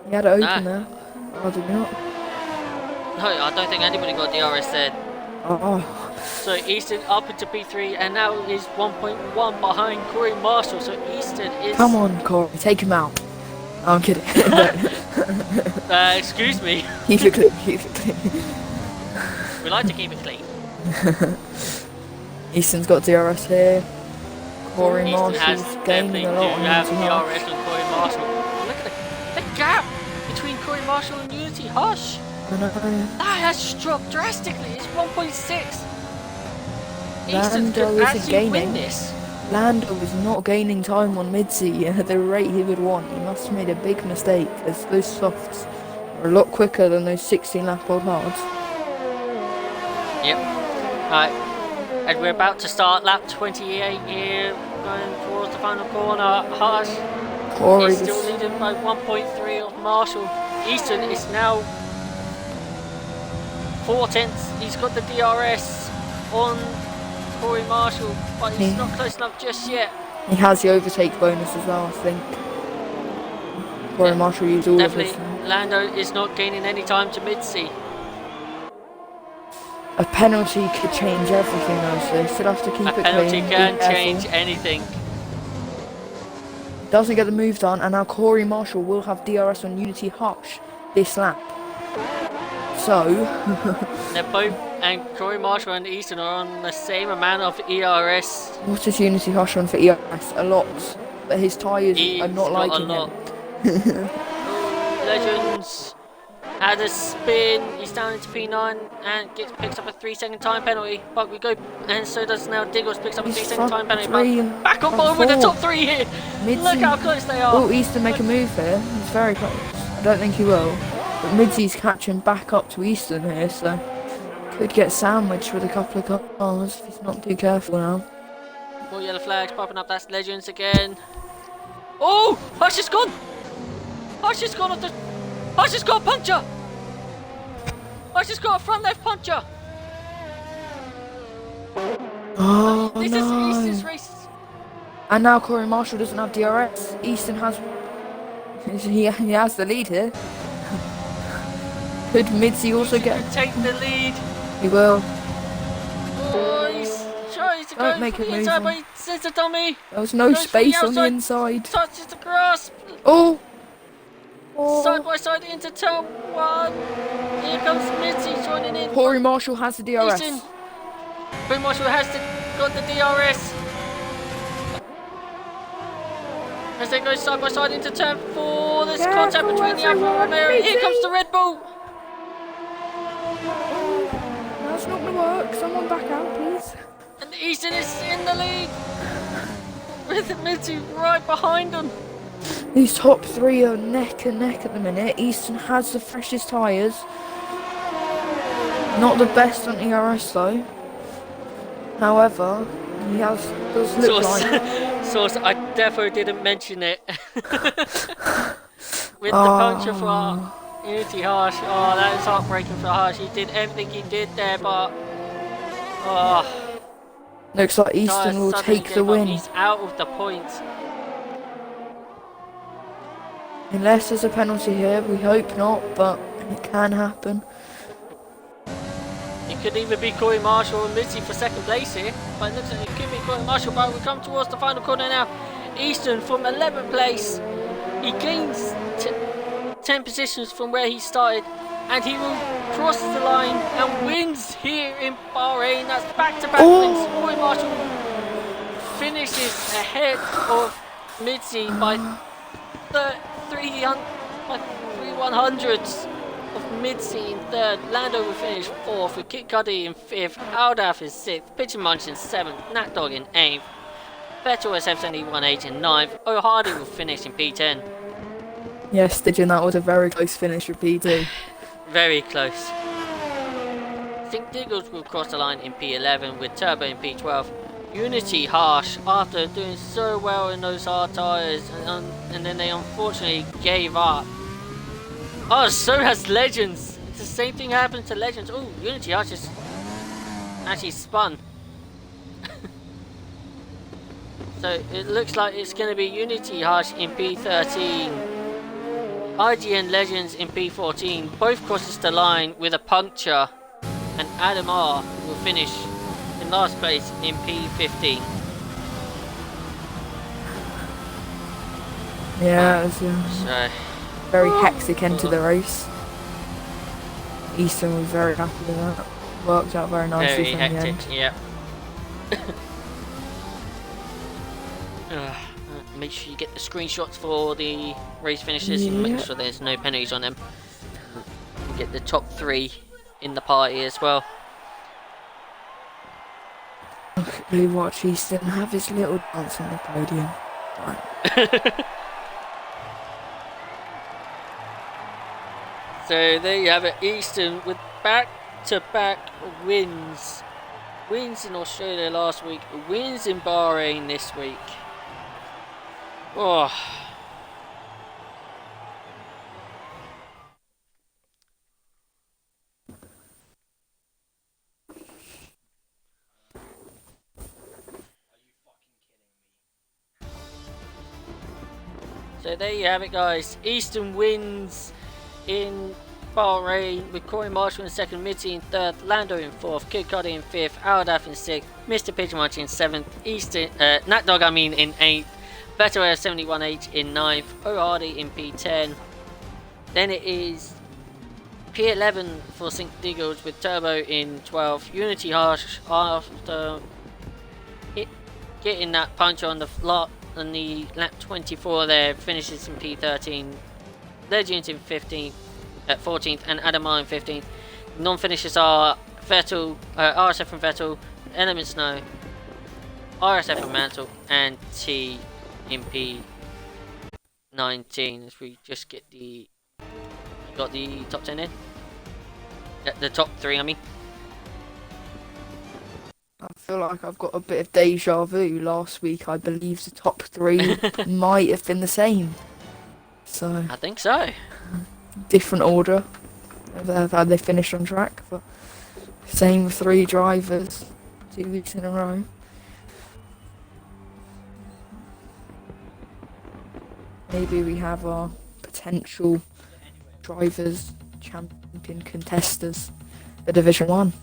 He had it open Nah. there. Oh, did he not? No, I don't think anybody got DRS there. Oh, So Easton up into P3 and now is 1.1 behind Corey Marshall. So Easton is. come on, Corey, take him out. No, I'm kidding. Excuse me. Keep it clean, keep it clean. We like to keep it clean. Easton's got DRS here. Corey Easton has Marshall's definitely gaining a lot do on have Unity Hush. DRS on Corey Marshall. Look at the gap between Corey Marshall and Unity Hush. I know. That has dropped drastically. It's 1.6. Easton Lando could isn't actually gaining. win this. Lando is not gaining time on mid-Z at the rate he would want. He must have made a big mistake, as those softs are a lot quicker than those 16 lap old hards. Yep. Right. And we're about to start lap 28 here, going towards the final corner. Hush Corey is still was leading by 1.3 of Marshall. Easton is now 4 tenths. He's got the DRS on Corey Marshall, but he's not close enough just yet. He has the overtake bonus as well, I think. Corey Marshall used all of Definitely, this. Lando is not gaining any time to mid-C. A penalty could change everything though, so they still have to keep A it penalty clean. can be careful. change anything. Doesn't get the move done, and now Corey Marshall will have DRS on Unity Hush this lap. So, They're both, and Corey Marshall and Easton are on the same amount of ERS. what is Unity Hush on for ERS? A lot. But his tyres He's are not got liking a lot. him. Legends had a spin. He's down into P9 and picks up a 3-second time penalty. But we go, and so does now Diggles picks up a He's 3-second time front penalty. three, But back on front board with the four. top 3 here. Mid-Z. Look how close they are. Will Easton make a move here? He's very close. I don't think he will. But Mid-Z's catching back up to Easton here, so could get sandwiched with a couple of cars if he's not too careful now. More yellow flags popping up. That's Legends again. Oh, Hush is gone. Hush has gone off the. Hush has got a puncture. Hush has got a front left puncture. Oh This no! is Easton's race. And now Corey Marshall doesn't have DRS. Easton has. He has the lead here. Could Mid-Z also get? Take the lead. He will. Oh, he's trying to Don't go make for it the move inside, on. but it's a dummy. There was no Goes for the space on the outside. inside. Touches the grass. Oh! Side Oh! by side into turn 1. Here comes Mid-Z joining in. Corey Marshall has the DRS. Easton. Corey Marshall has got the DRS. As they go side by side into turn 4, there's contact Careful, between the Alfa everyone, Romeo. Here Mid-Z. comes the Red Bull. That's not gonna work. Someone back out, please. And Easton is in the lead. With Mid-Z right behind him. These top 3 are neck and neck at the minute. Easton has the freshest tyres. Not the best on ERS though. However, he does look like. Source, I definitely didn't mention it. With the puncture for Unity Harsh. Oh, that is heartbreaking for Harsh. He did everything he did there, but. Oh. Looks like Tyre Eastern will suddenly take the gave up. win. He's out of the points. Unless there's a penalty here, we hope not, but it can happen. It could either be Corey Marshall or Mitzi for second place here, but it looks like it could be Corey Marshall. But we come towards the final corner now. Easton from 11th place. He gains 10 positions from where he started, and he will cross the line and wins here in Bahrain. That's back-to-back wins. Corey Marshall finishes ahead of Mitzi by 3/100ths of Mitzi in third. Lando will finish fourth, with Kit Cudi in fifth, Aldaf in sixth, Pigeon Munch in seventh, Nat Dog in eighth, Vettel SF71H in ninth. O'Hardy will finish in P10. Yes, that was a very close finish with P2. Very close. Think Diggles will cross the line in P11 with Turbo in P12. Unity Harsh, after doing so well in those hard tyres, and then they unfortunately gave up. Oh, so has Legends. It's the same thing happened to Legends. Oh, Unity Harsh is actually spun. So it looks like it's going to be Unity Harsh in P13. IGN Legends in P14. Both crosses the line with a puncture, and Adam R will finish in last place in P15. Yeah, it was a So very hectic end to the race. Easton was very happy with that. Worked out very nicely very from hectic, the end. yep. Make sure you get the screenshots for the race finishes and make sure there's no penalties on them. And get the top 3 in the party as well. We watch Easton have his little dance on the podium. Right. So there you have it, Easton with back-to-back wins. Wins in Australia last week, wins in Bahrain this week. Oh. So there you have it, guys. Easton wins in Bahrain with Corey Marshall in second, Mitzi in third, Lando in fourth, Kid Cudi in fifth, Aldaf in sixth, Mr. Pigeonmarch in seventh, Nat Dog in eighth, Better 71H in ninth, O'Hardy in P10. Then it is P11 for St. Diggles with Turbo in 12th, Unity Harsh after getting that punch on the lap 24 there, finishes in P13. Legends in 15th, 14th, and Adamar in 15th. Non-finishers are Vettel, RSF from Vettel, Element Snow, RSF from Mantle, and T in P19. As we just get got the top 10 in, the top 3. I mean. I feel like I've got a bit of deja vu. Last week, I believe the top 3 might have been the same. So I think so. Different order of how they finished on track, but same 3 drivers 2 weeks in a row. Maybe we have our potential drivers, champion contesters for Division 1.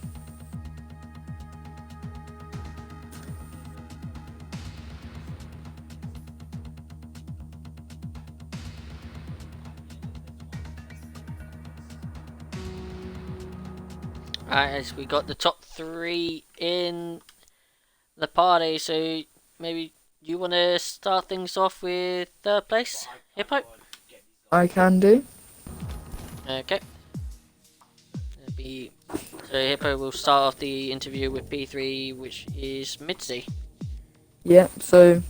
Alright, as we got the top 3 in the party, so maybe you want to start things off with third place, Hippo? I can do. Okay. So Hippo will start off the interview with P3, which is Mitzi. Yeah, so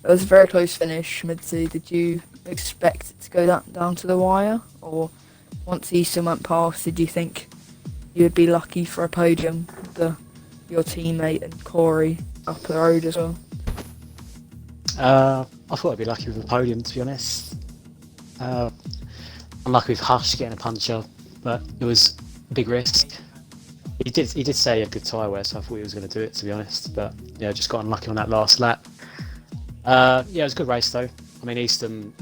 it was a very close finish, Mitzi. Did you expect it to go down to the wire? Or once Easton went past, did you think you would be lucky for a podium with your teammate and Corey up the road as well? I thought I'd be lucky with a podium, to be honest. I'm lucky with Hush getting a puncher, but it was a big risk. He did say a good tyre wear, so I thought he was going to do it, to be honest. But yeah, just got unlucky on that last lap. Yeah, it was a good race though. I mean, Easton,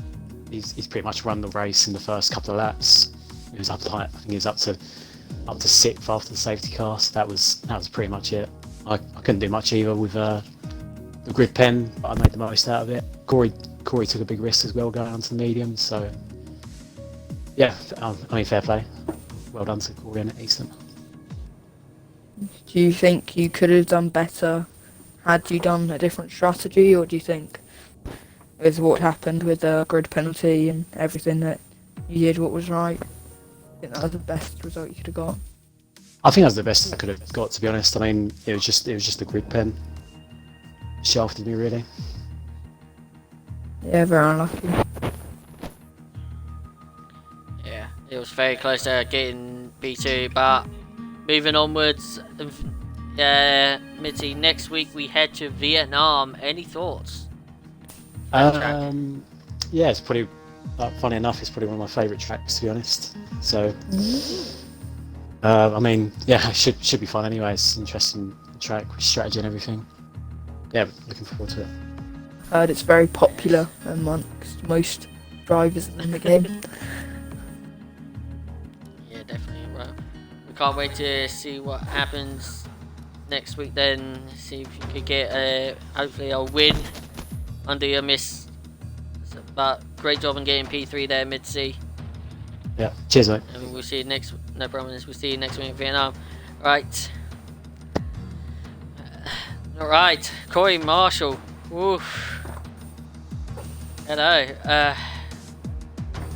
he's pretty much run the race in the first couple of laps. He was up to, I think he was up to sixth after the safety car. So that was pretty much it. I couldn't do much either with the grid pen, but I made the most out of it. Corey took a big risk as well going onto the medium. So yeah, I mean, fair play. Well done to Corey and Easton. Do you think you could have done better had you done a different strategy, or do you think with what happened with the grid penalty and everything that you did what was right? I think that was the best result you could have got. I think that was the best I could have got, to be honest. I mean, it was just the grid pen. Shafted me really. Yeah, very unlucky. Yeah, it was very close to getting B2, but moving onwards, Mitty, next week we head to Vietnam. Any thoughts? Yeah, it's pretty. Funny enough, it's probably one of my favourite tracks, to be honest. So, I mean, yeah, it should be fun anyway. It's an interesting track with strategy and everything. Yeah, looking forward to it. Heard it's very popular amongst most drivers in the game. Yeah, definitely. Well, we can't wait to see what happens next week then. See if you could get hopefully a win under your miss. But great job on getting P3 there, mid-C. Yeah, cheers, mate. And we'll see you next. No promises. We'll see you next week in Vietnam. Right. All right, Corey Marshall. Oof. Hello.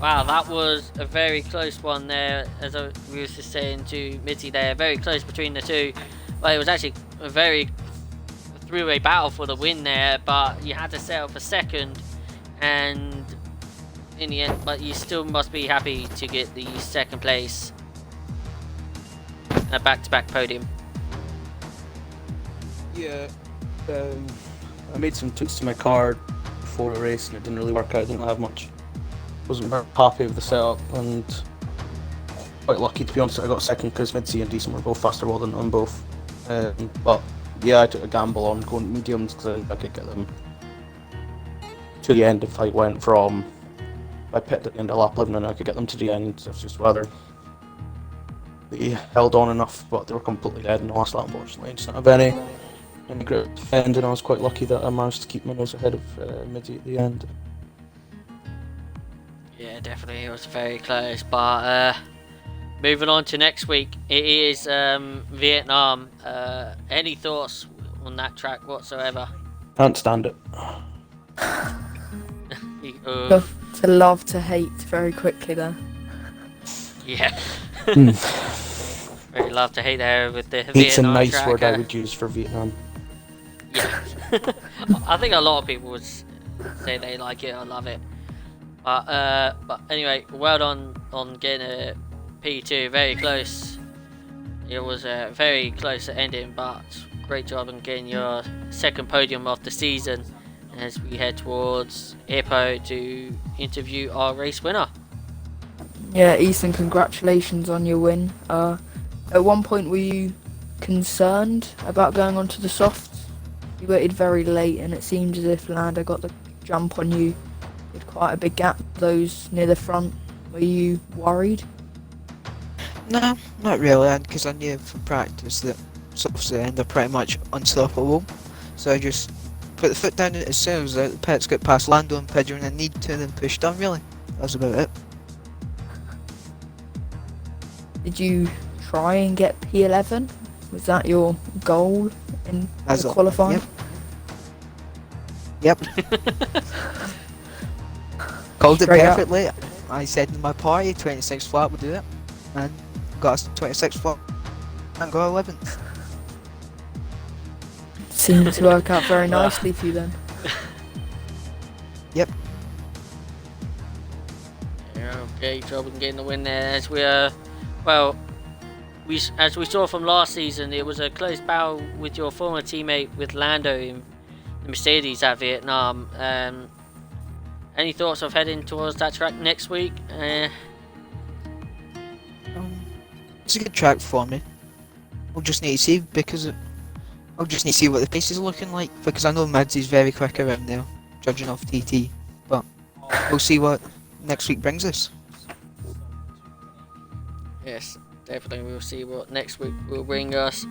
Wow, that was a very close one there. As we was just saying to Mitty there, very close between the two. But it was actually a very three-way battle for the win there. But you had to settle for second. And in the end, but you still must be happy to get the second place, a back-to-back podium. Yeah, I made some tweaks to my car before the race and it didn't really work out. I didn't have much. Wasn't very happy with the setup and quite lucky, to be honest, that I got second because Mid-C and Decent were both faster well than on both. But yeah, I took a gamble on going mediums because I could get them to the end if I went from, I picked at the end of lap 11 and I could get them to the end. It's just whether they held on enough, but they were completely dead in the last lap, unfortunately. I just didn't have any grip to defend, and I was quite lucky that I managed to keep my nose ahead of Middy at the end. Yeah, definitely, it was very close. But moving on to next week, it is Vietnam. Any thoughts on that track whatsoever? Can't stand it. To love to hate very quickly there. Yeah. Very love to hate there with the Hate's Vietnam a nice track. word I would use for Vietnam. Yeah. I think a lot of people would say they like it or love it. But anyway, well done on getting a P2, very close. It was very close to ending, but great job on getting your second podium of the season as we head towards Airpo to interview our race winner. Yeah, Ethan, congratulations on your win. At one point, were you concerned about going onto the softs? You waited very late, and it seemed as if Lando got the jump on you. With quite a big gap, those near the front. Were you worried? No, not really, because I knew from practice that softs at the end are pretty much unstoppable. So I just put the foot down as soon as the pits got past Lando and Pedro and I need to, and then pushed on, really. That was about it. Did you try and get P11? Was that your goal in the qualifying? Yep. Called Straight it up. perfectly. I said in my party 26 flat would do it, and got us 26 flat and got 11th. Seemed to work out very nicely for you then. Yep. Yeah, great job in getting the win there. As we as we saw from last season, it was a close battle with your former teammate with Lando in the Mercedes at Vietnam. Any thoughts of heading towards that track next week? It's a good track for me. we'll just need to see because I'll just need to see what the pace is looking like because I know Mids is very quick around there, judging off TT. But we'll see what next week brings us. Yes, definitely. We'll see what next week will bring us.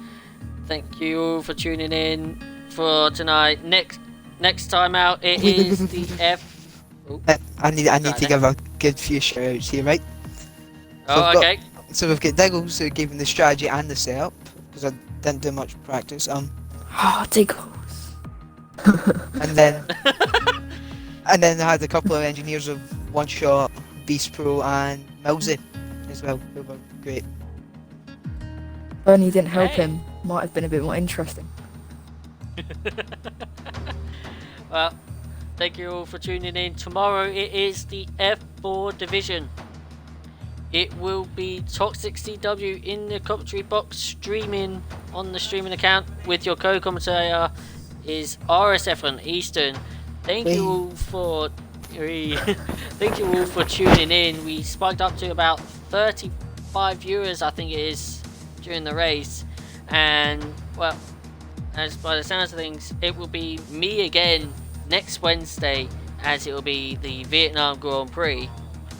Thank you all for tuning in for tonight. Next time out, it is the F. Oh, I need to give a good few shout outs here, right? oh I've got- okay. So we've got Diggles who gave him the strategy and the setup because I didn't do much practice. Ah, Diggles. And then I had a couple of engineers of One Shot, Beast Pro, and Milsey as well, who were great. Bernie didn't help Hey. him. Might have been a bit more interesting. Well, thank you all for tuning in. Tomorrow it is the F4 division. It will be Toxic CW in the commentary box streaming on the streaming account with your co-commentator is RSF1 Eastern. Thank you all for thank you all for tuning in. We spiked up to about 35 viewers, I think it is, during the race, and well, as by the sounds of things, it will be me again next Wednesday, as it will be the Vietnam Grand Prix,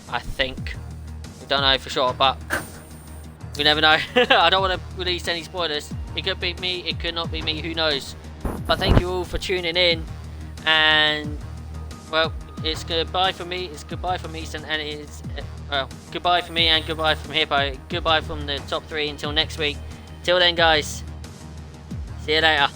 I think. We don't know for sure, but we never know. I don't want to release any spoilers. It could be me, it could not be me, who knows. But thank you all for tuning in, and well, it's goodbye from me, it's goodbye from Easton, and it is well, goodbye from me and goodbye from Hippo. Goodbye from the top 3 until next week. Till then, guys, see you later.